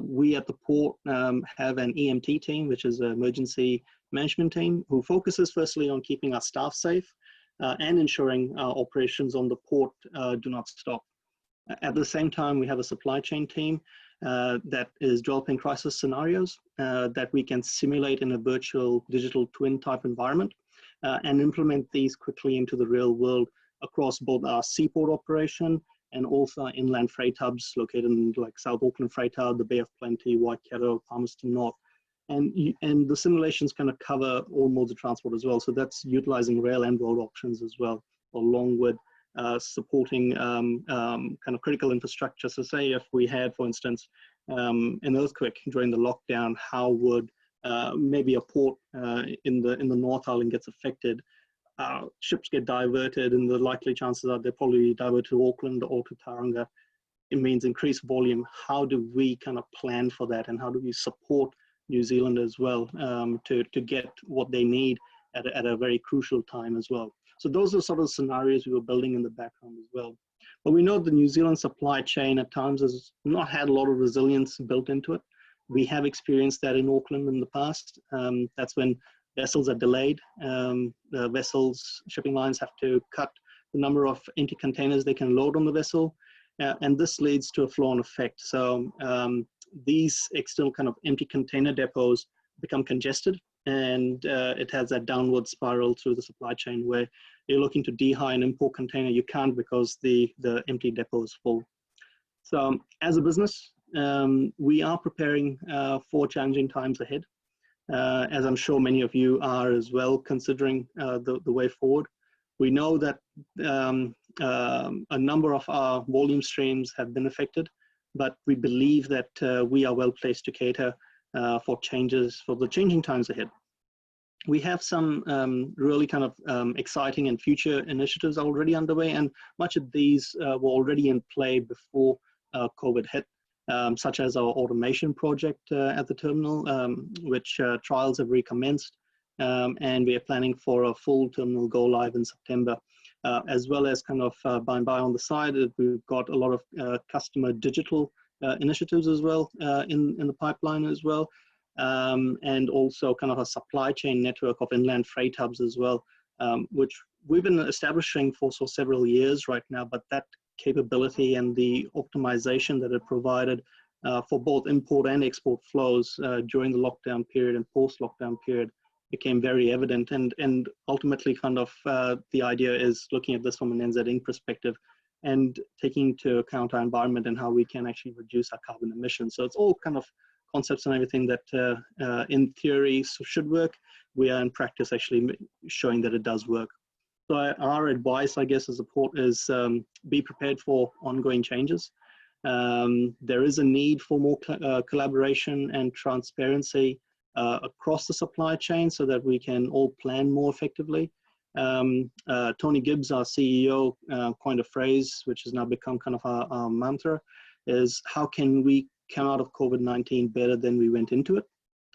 We at the port have an EMT team, which is an emergency management team, who focuses firstly on keeping our staff safe and ensuring our operations on the port do not stop. At the same time, we have a supply chain team that is developing crisis scenarios that we can simulate in a virtual digital twin type environment and implement these quickly into the real world across both our seaport operation and also our inland freight hubs located in like South Auckland Freight Hub, the Bay of Plenty, Waikato, Palmerston North. And the simulations kind of cover all modes of transport as well. So that's utilizing rail and road options as well, along with supporting kind of critical infrastructure. So say if we had, for instance, an earthquake during the lockdown, how would maybe a port in the North Island gets affected? Ships get diverted, and the likely chances are they're probably diverted to Auckland or to Tauranga. It means increased volume. How do we kind of plan for that, and how do we support New Zealand as well to get what they need at a very crucial time as well? So those are sort of scenarios we were building in the background as well. But we know the New Zealand supply chain at times has not had a lot of resilience built into it. We have experienced that in Auckland in the past. That's when vessels are delayed. The vessels, shipping lines have to cut the number of empty containers they can load on the vessel. And this leads to a flow-on effect. So these external kind of empty container depots become congested, and it has that downward spiral through the supply chain where you're looking to de-hire an import container, you can't because the empty depot is full. So as a business, we are preparing for challenging times ahead. As I'm sure many of you are as well, considering the way forward. We know that a number of our volume streams have been affected, but we believe that we are well placed to cater for the changing times ahead. We have some really kind of exciting and future initiatives already underway, and much of these were already in play before COVID hit. Such as our automation project at the terminal, which trials have recommenced, and we are planning for a full terminal go live in September, as well as kind of by and by on the side, we've got a lot of customer digital initiatives as well in the pipeline as well, and also kind of a supply chain network of inland freight hubs as well, which we've been establishing for several years right now, but that capability and the optimization that it provided for both import and export flows during the lockdown period and post-lockdown period became very evident. And ultimately kind of the idea is looking at this from an NZ Inc. perspective and taking into account our environment and how we can actually reduce our carbon emissions. So it's all kind of concepts and everything that in theory should work. We are in practice actually showing that it does work. So our advice, I guess, as a port is be prepared for ongoing changes. There is a need for more collaboration and transparency across the supply chain so that we can all plan more effectively. Tony Gibbs, our CEO, coined a phrase which has now become kind of our mantra, is how can we come out of COVID-19 better than we went into it?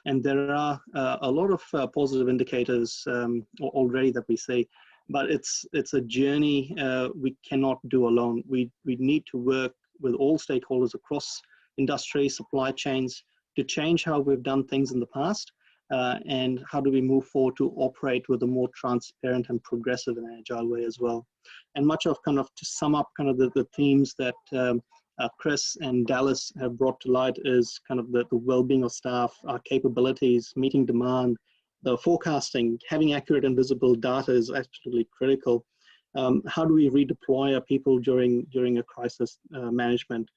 And there are a lot of positive indicators already that we see. But it's a journey we cannot do alone. We need to work with all stakeholders across industry, supply chains to change how we've done things in the past and how do we move forward to operate with a more transparent and progressive and agile way as well. And much of kind of to sum up kind of the themes that Chris and Dallas have brought to light is kind of the well-being of staff, our capabilities, meeting demand, the forecasting, having accurate and visible data is absolutely critical. How do we redeploy our people during a crisis management?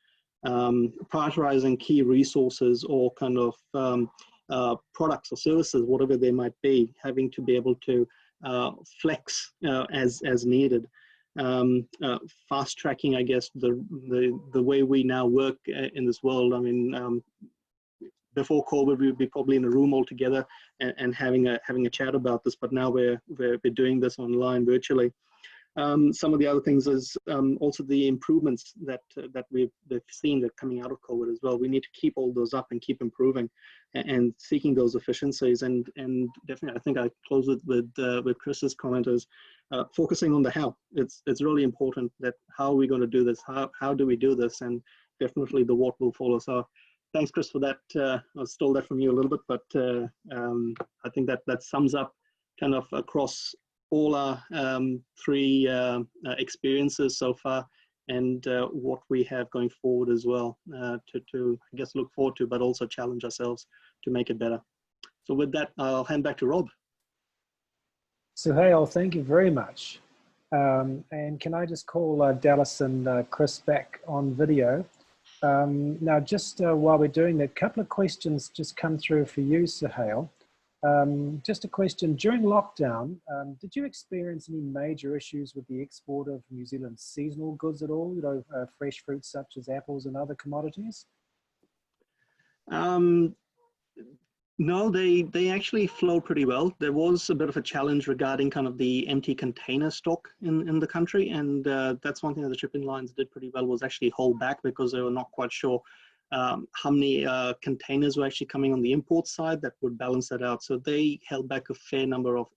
Prioritizing key resources or kind of products or services, whatever they might be, having to be able to flex as needed. fast tracking, I guess, the way we now work in this world. I mean, before COVID, we would be probably in a room all together and having a chat about this, but now we're doing this online virtually. Some of the other things is also the improvements that we've seen that coming out of COVID as well. We need to keep all those up and keep improving and seeking those efficiencies. And definitely, I think I close with Chris's comment is focusing on the how. It's really important that how are we going to do this? How do we do this? And definitely the what will follow. So thanks, Chris, for that. I stole that from you a little bit, but I think that sums up kind of across all our three experiences so far, and what we have going forward as well to I guess look forward to, but also challenge ourselves to make it better. So with that, I'll hand back to Rob. Suhail, thank you very much. And can I just call Dallas and Chris back on video? Now, just while we're doing that, a couple of questions just come through for you, Suhail. Just a question, during lockdown, did you experience any major issues with the export of New Zealand's seasonal goods at all, you know, fresh fruits such as apples and other commodities? No, they actually flowed pretty well. There was a bit of a challenge regarding kind of the empty container stock in the country, and that's one thing that the shipping lines did pretty well, was actually hold back because they were not quite sure how many containers were actually coming on the import side that would balance that out. So they held back a fair number of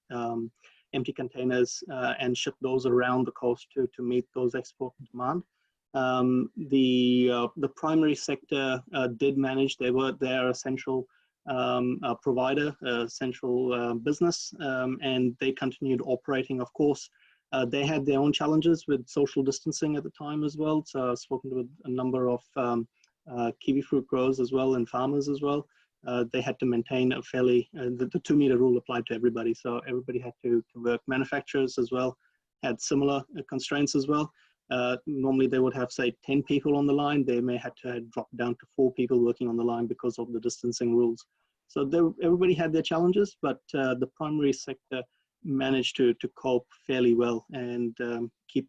empty containers and shipped those around the coast to meet those export demand. The primary sector did manage. They're essential provider, central business, and they continued operating. Of course, they had their own challenges with social distancing at the time as well. So I've spoken to a number of kiwi fruit growers as well and farmers as well. They had to maintain a fairly, the 2-meter rule applied to everybody. So everybody had to work. Manufacturers as well had similar constraints as well. Normally they would have, say, 10 people on the line. They may have to drop down to 4 people working on the line because of the distancing rules. So everybody had their challenges, but the primary sector managed to cope fairly well and keep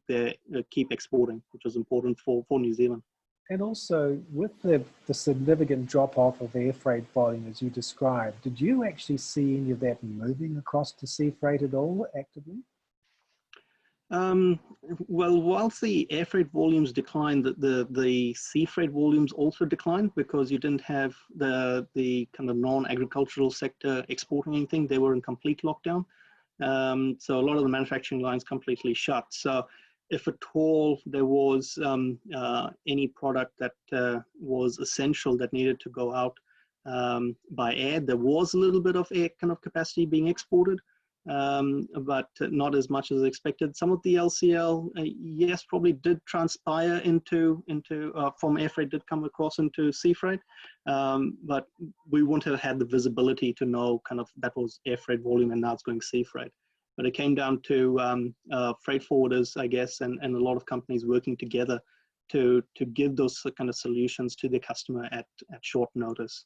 exporting, which was important for New Zealand. And also, with the significant drop-off of air freight volume, as you described, did you actually see any of that moving across to sea freight at all, actively? Well, whilst the air freight volumes declined, the sea freight volumes also declined because you didn't have the kind of non-agricultural sector exporting anything. They were in complete lockdown. So a lot of the manufacturing lines completely shut. So if at all there was any product that was essential that needed to go out by air, there was a little bit of air kind of capacity being exported, but not as much as expected. Some of the LCL, yes, probably did transpire into from air freight, did come across into sea freight, but we wouldn't have had the visibility to know kind of that was air freight volume and now it's going sea freight. But it came down to freight forwarders, I guess, and a lot of companies working together to give those kind of solutions to the customer at short notice.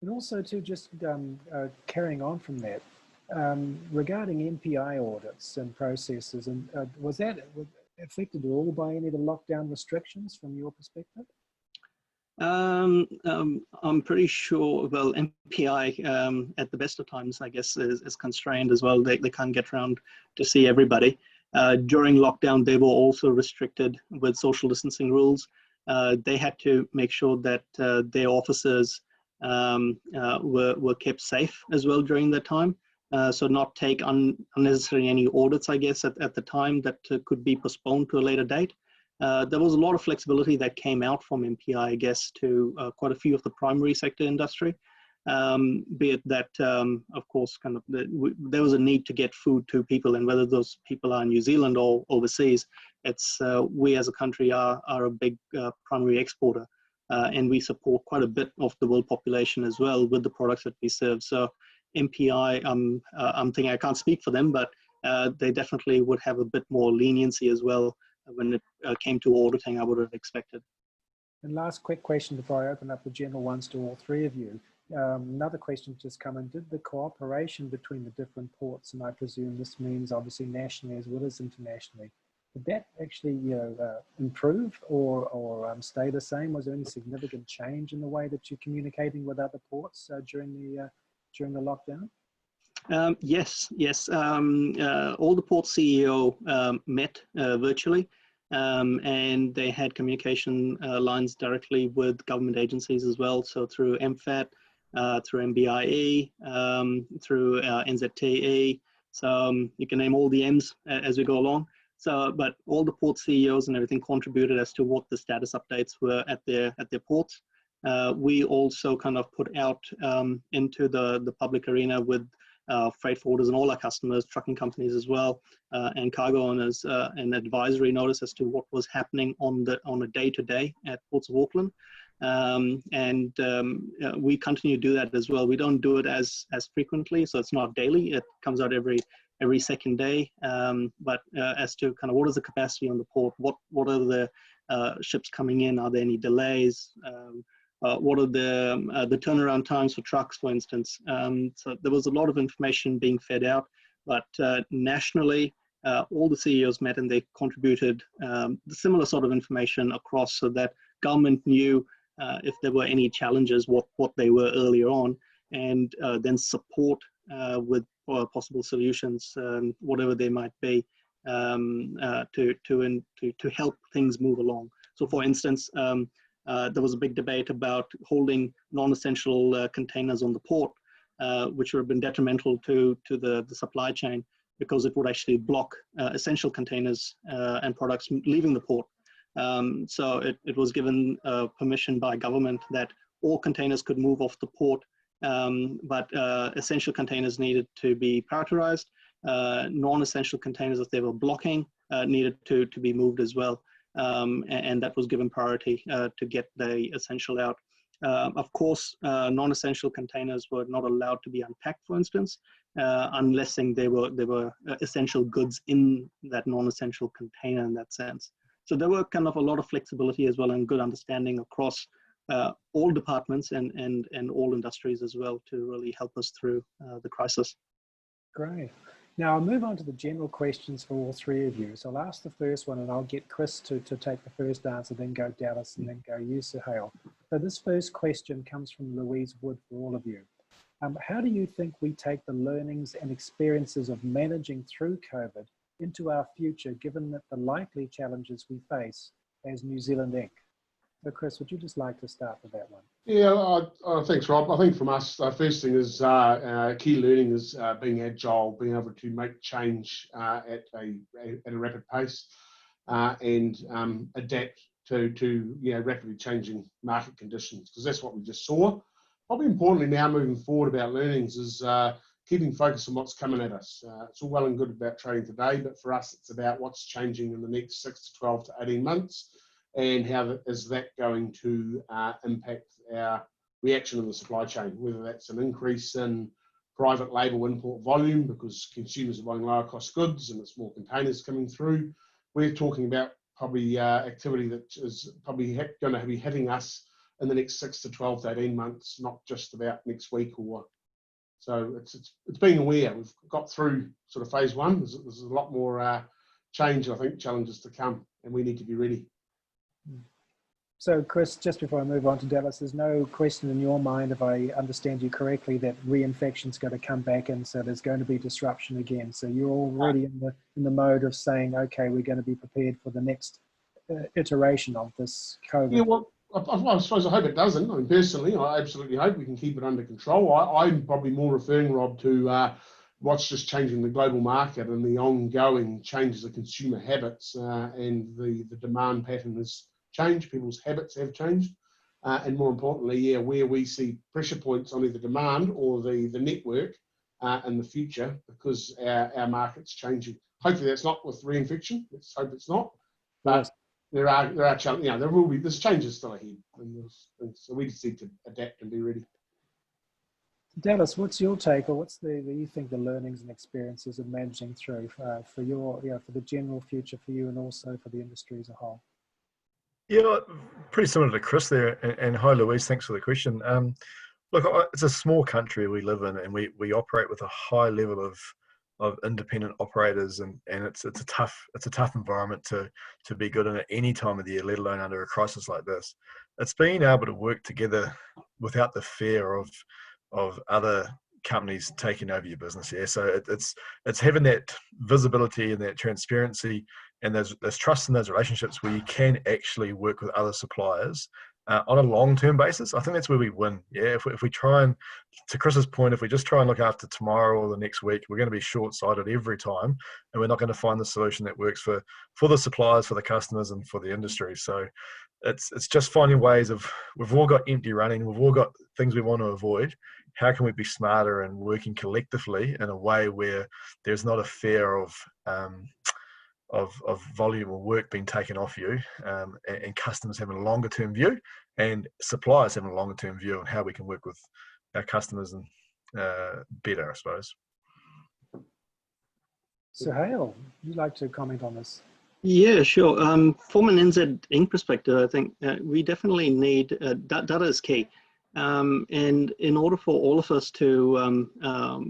And also to just carrying on from that, regarding MPI audits and processes, and was that affected at all by any of the lockdown restrictions from your perspective? I'm pretty sure, well, MPI at the best of times, I guess, is constrained as well. They can't get around to see everybody. During lockdown, they were also restricted with social distancing rules. They had to make sure that their officers were kept safe as well during that time. So not take unnecessarily any audits, I guess, at the time that could be postponed to a later date. There was a lot of flexibility that came out from MPI, I guess, to quite a few of the primary sector industry, be it that, of course, kind of there was a need to get food to people, and whether those people are in New Zealand or overseas, it's we as a country are a big primary exporter, and we support quite a bit of the world population as well with the products that we serve. So MPI, I'm thinking, I can't speak for them, but they definitely would have a bit more leniency as well when it came to auditing, I would have expected. And last quick question before I open up the general ones to all three of you. Another question just come in. Did the cooperation between the different ports, and I presume this means obviously nationally as well as internationally, Did that actually improve or stay the same? Was there any significant change in the way that you're communicating with other ports during the lockdown? Yes. All the port CEO met virtually, and they had communication lines directly with government agencies as well. So through MFAT, through MBIE, through NZTE. So you can name all the M's as we go along. So, but all the port CEOs and everything contributed as to what the status updates were at their ports. We also kind of put out into the public arena with freight forwarders and all our customers, trucking companies as well, and cargo owners, an advisory notice as to what was happening on a day-to-day at Ports of Auckland. We continue to do that as well. We don't do it as frequently, so it's not daily. It comes out every second day. But as to kind of what is the capacity on the port, what are the ships coming in? Are there any delays? What are the turnaround times for trucks, for instance? So there was a lot of information being fed out, but nationally, all the CEOs met and they contributed the similar sort of information across so that government knew if there were any challenges, what they were earlier on, and then support with possible solutions, whatever they might be, to help things move along. So for instance, there was a big debate about holding non-essential containers on the port, which would have been detrimental to the supply chain because it would actually block essential containers and products leaving the port. So it was given permission by government that all containers could move off the port, but essential containers needed to be prioritized. Non-essential containers that they were blocking needed to be moved as well. And that was given priority to get the essential out. Of course, non-essential containers were not allowed to be unpacked, for instance, unless there were essential goods in that non-essential container in that sense. So there were kind of a lot of flexibility as well and good understanding across all departments and all industries as well to really help us through the crisis. Great. Now I'll move on to the general questions for all three of you. So I'll ask the first one and I'll get Chris to take the first answer, then go Dallas, and then go you, Suhail. So this first question comes from Louise Wood for all of you. How do you think we take the learnings and experiences of managing through COVID into our future, given that the likely challenges we face as New Zealand Inc.? So Chris, would you just like to start with that one? Yeah, thanks, Rob. I think from us, first thing is key learning is being agile, being able to make change at a rapid pace and adapt to rapidly changing market conditions, because that's what we just saw. Probably importantly now moving forward about learnings is keeping focus on what's coming at us. It's all well and good about trading today, but for us, it's about what's changing in the next 6 to 12 to 18 months. And how is that going to impact our reaction in the supply chain, whether that's an increase in private label import volume because consumers are buying lower cost goods and it's more containers coming through. We're talking about probably activity that is probably going to be hitting us in the next 6 to 12 to 18 months, not just about next week or. So it's being aware. We've got through sort of phase one. There's a lot more change, I think, challenges to come, and we need to be ready. So Chris, just before I move on to Dallas, there's no question in your mind, if I understand you correctly, that reinfection's going to come back in, so there's going to be disruption again. So you're already in the mode of saying, okay, we're going to be prepared for the next iteration of this COVID. Yeah, well, I suppose I hope it doesn't. I mean, personally, I absolutely hope we can keep it under control. I'm probably more referring, Rob, to what's just changing the global market and the ongoing changes of consumer habits and the demand pattern has changed. People's habits have changed. And more importantly, where we see pressure points on either demand or the network in the future, because our market's changing. Hopefully that's not with reinfection. Let's hope it's not. But there are challenges. There's changes still ahead, and so we just need to adapt and be ready. Dallas, what's your take, or what's you think the learnings and experiences of managing through for the general future for you and also for the industry as a whole? Yeah, pretty similar to Chris there. And hi, Louise, thanks for the question. Look, it's a small country we live in, and we operate with a high level of of independent operators, and it's a tough environment to be good in at any time of the year, let alone under a crisis like this. It's being able to work together without the fear of other companies taking over your business. Yeah, so it's having that visibility and that transparency, and there's trust in those relationships where you can actually work with other suppliers on a long-term basis. I think that's where we win. Yeah, if we try and, to Chris's point, if we just try and look after tomorrow or the next week, we're going to be short-sighted every time, and we're not going to find the solution that works for the suppliers, for the customers, and for the industry. So it's just finding ways of, we've all got empty running, we've all got things we want to avoid. How can we be smarter and working collectively in a way where there's not a fear of volume or work being taken off you, and customers having a longer term view, and suppliers having a longer term view on how we can work with our customers and better, I suppose. So Hale, you'd like to comment on this? Yeah, sure. From an NZ Inc. perspective, I think we definitely need data is key. And in order for all of us to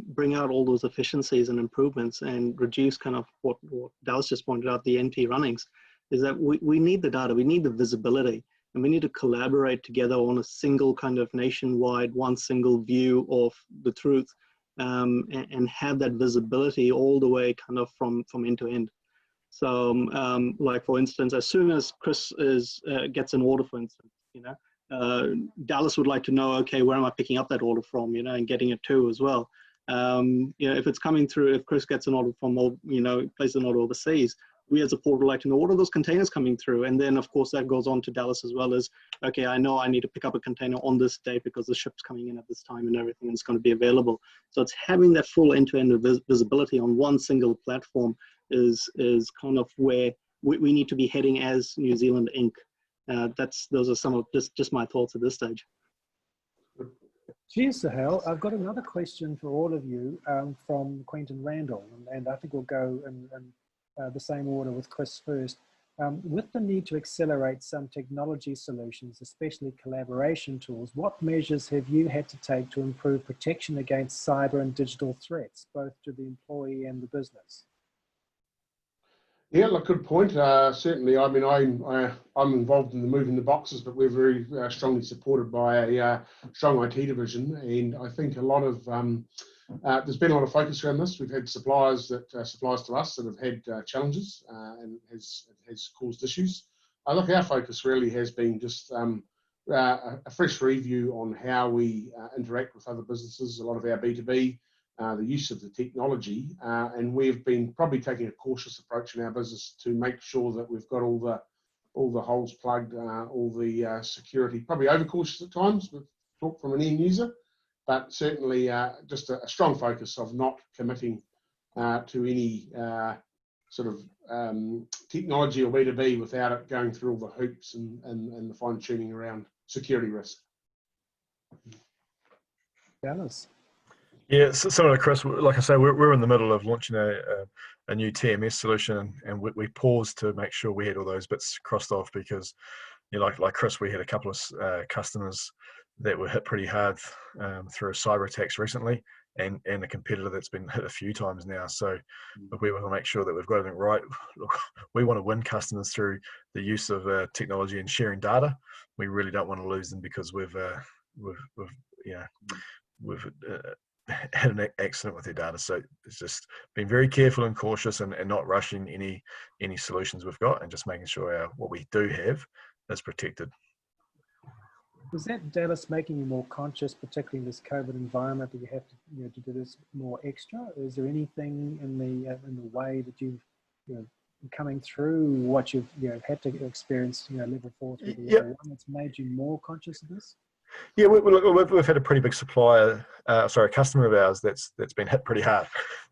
bring out all those efficiencies and improvements and reduce kind of what Dallas just pointed out, the NP runnings, is that we need the data, we need the visibility, and we need to collaborate together on a single kind of nationwide, one single view of the truth, and have that visibility all the way kind of from end to end. So like for instance, as soon as Chris gets an order, for instance, Dallas would like to know, okay, where am I picking up that order from, and getting it to as well. If it's coming through, if Chris gets an order from, places an order overseas, we as a port would like to know what are those containers coming through. And then of course that goes on to Dallas as well as, okay, I know I need to pick up a container on this day because the ship's coming in at this time and everything is going to be available. So it's having that full end-to-end visibility on one single platform is kind of where we need to be heading as New Zealand Inc. Those are some of just my thoughts at this stage. Cheers, Sahel. I've got another question for all of you from Quentin Randall, and I think we'll go in the same order with Chris first. With the need to accelerate some technology solutions, especially collaboration tools, what measures have you had to take to improve protection against cyber and digital threats, both to the employee and the business? Yeah, look, good point. Certainly, I mean, I'm involved in the moving the boxes, but we're very strongly supported by a strong IT division, and I think a lot of there's been a lot of focus around this. We've had suppliers to us that have had challenges and has caused issues. Look, our focus really has been just a fresh review on how we interact with other businesses. A lot of our B2B. The use of the technology, and we've been probably taking a cautious approach in our business to make sure that we've got all the holes plugged, all the security, probably overcautious at times, with talk from an end user, but certainly just a strong focus of not committing to any sort of technology or B2B without it going through all the hoops and the fine tuning around security risk. Dallas. Yeah, similar to Chris, like I say, we're in the middle of launching a new TMS solution, and we paused to make sure we had all those bits crossed off because, like Chris, we had a couple of customers that were hit pretty hard through cyber attacks recently, and a competitor that's been hit a few times now. So we want to make sure that we've got everything right. We want to win customers through the use of technology and sharing data. We really don't want to lose them because we've had an accident with their data. So it's just being very careful and cautious and not rushing any solutions we've got, and just making sure what we do have is protected. Is that, Dallas, making you more conscious, particularly in this COVID environment, that you have to do this more extra? Is there anything in the way that you've coming through what you've had to experience level 4 through to level 1 that's made you more conscious of this? Yeah, we've had a pretty big customer of ours that's been hit pretty hard,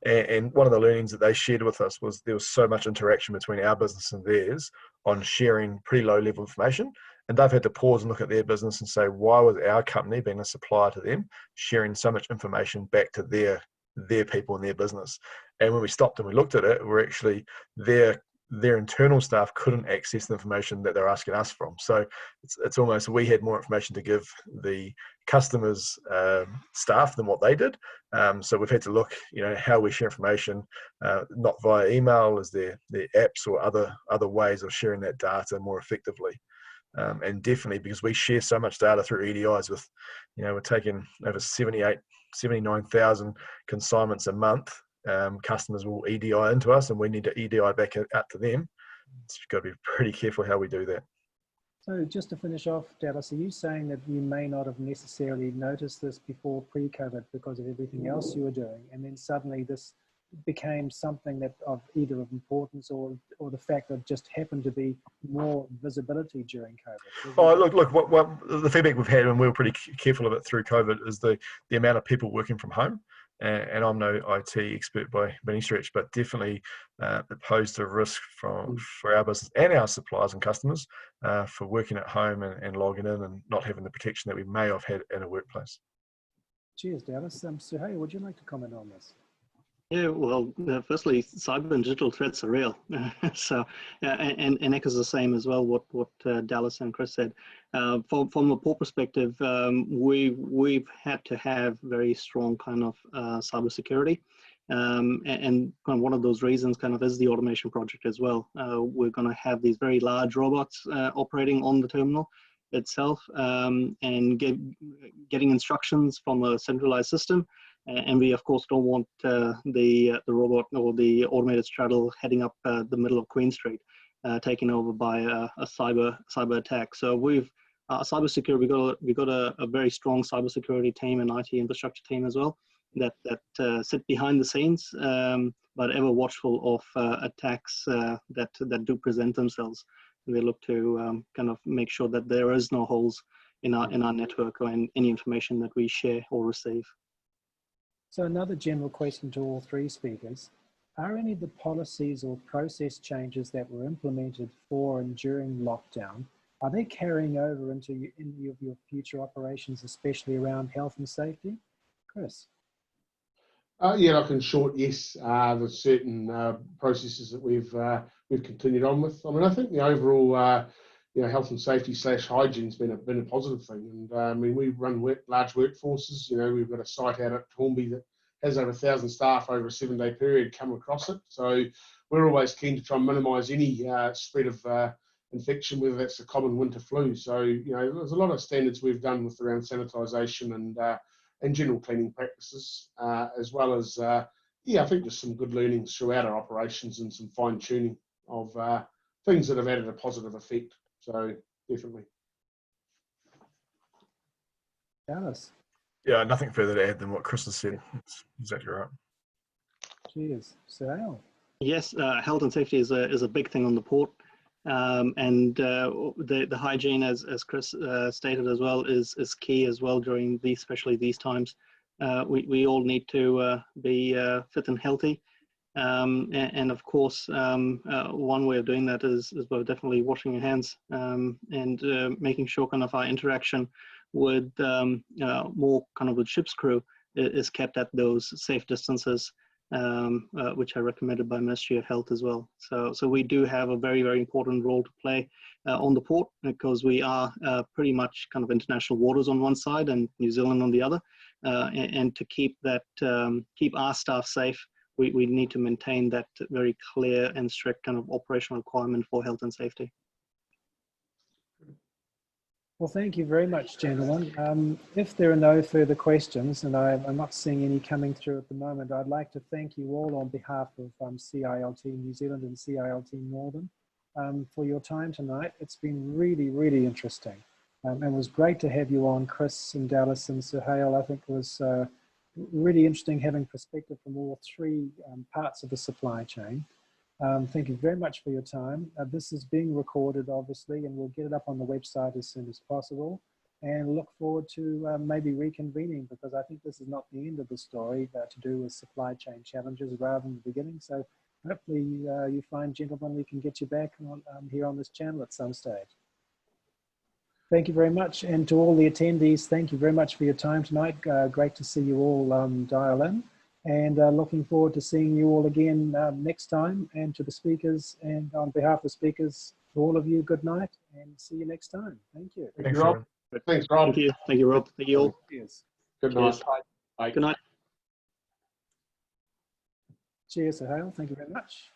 and one of the learnings that they shared with us was there was so much interaction between our business and theirs on sharing pretty low level information, and they've had to pause and look at their business and say, why was our company, being a supplier to them, sharing so much information back to their people and their business? And when we stopped and we looked at it, we're actually their their internal staff couldn't access the information that they're asking us from. So it's almost, we had more information to give the customers' staff than what they did. So we've had to look, how we share information, not via email, is there apps or other ways of sharing that data more effectively. And definitely because we share so much data through EDIs with, we're taking over 79,000 consignments a month. Customers will EDI into us and we need to EDI back out to them. So you've got to be pretty careful how we do that. So just to finish off, Dallas, are you saying that you may not have necessarily noticed this before pre-COVID because of everything else you were doing, and then suddenly this became something that of either of importance or the fact that just happened to be more visibility during COVID? Oh, look, what the feedback we've had, and we were pretty careful of it through COVID, is the amount of people working from home. And I'm no IT expert by any stretch, but definitely it posed a risk for our business and our suppliers and customers for working at home and logging in and not having the protection that we may have had in a workplace. Cheers, Dallas. Suhail, would you like to comment on this? Yeah, well, firstly, cyber and digital threats are real. So, and echoes the same as well, what Dallas and Chris said. From a port perspective, we've had to have very strong kind of cybersecurity. And kind of one of those reasons kind of is the automation project as well. We're going to have these very large robots operating on the terminal itself, and getting instructions from a centralized system. And we, of course, don't want the robot or the automated straddle heading up the middle of Queen Street, taken over by a cyber attack. So cybersecurity, we got a very strong cybersecurity team and IT infrastructure team as well that sit behind the scenes, but ever watchful of attacks that do present themselves. And they look to kind of make sure that there is no holes in our network or in any information that we share or receive. So another general question to all three speakers: are any of the policies or process changes that were implemented for and during lockdown, are they carrying over into any of your future operations, especially around health and safety? Chris? Yeah, like in short, yes. There's certain processes that we've continued on with. I mean, I think the overall health and safety / hygiene's been a positive thing. And I mean, we run large workforces. We've got a site out at Hornby that has over 1,000 staff over a 7-day period come across it. So we're always keen to try and minimise any spread of infection, whether that's a common winter flu. So there's a lot of standards we've done with around sanitisation and general cleaning practices, as well as I think just some good learnings throughout our operations and some fine tuning of things that have added a positive effect. So definitely. Dallas? Yeah, nothing further to add than what Chris has said. That's exactly right. Cheers. Suhail? Yes, health and safety is a big thing on the port, and the hygiene, as Chris stated as well, is key as well during especially these times. We all need to be fit and healthy. And of course, one way of doing that is by definitely washing your hands and making sure kind of our interaction with more kind of with ship's crew is kept at those safe distances, which are recommended by Ministry of Health as well. So we do have a very, very important role to play on the port, because we are pretty much kind of international waters on one side and New Zealand on the other, and to keep our staff safe, we need to maintain that very clear and strict kind of operational requirement for health and safety. Well, thank you very much, gentlemen. If there are no further questions, and I'm not seeing any coming through at the moment, I'd like to thank you all on behalf of CILT New Zealand and CILT Northern for your time tonight. It's been really, really interesting. And it was great to have you on, Chris and Dallas and Suhail. I think it was really interesting having perspective from all three parts of the supply chain. Thank you very much for your time. This is being recorded, obviously, and we'll get it up on the website as soon as possible, and look forward to maybe reconvening, because I think this is not the end of the story to do with supply chain challenges, rather than the beginning. So hopefully you find, gentlemen, we can get you back on, here on this channel at some stage. Thank you very much. And to all the attendees, thank you very much for your time tonight. Great to see you all dial in. and looking forward to seeing you all again next time. And to the speakers, and on behalf of the speakers, to all of you, good night and see you next time. Thank you. Thank you, Rob. Thanks, Rob. Thank you. Thank you, Rob. Thank you all. Cheers. Good night. Cheers. Bye. Good night. Cheers, Sahil. Thank you very much.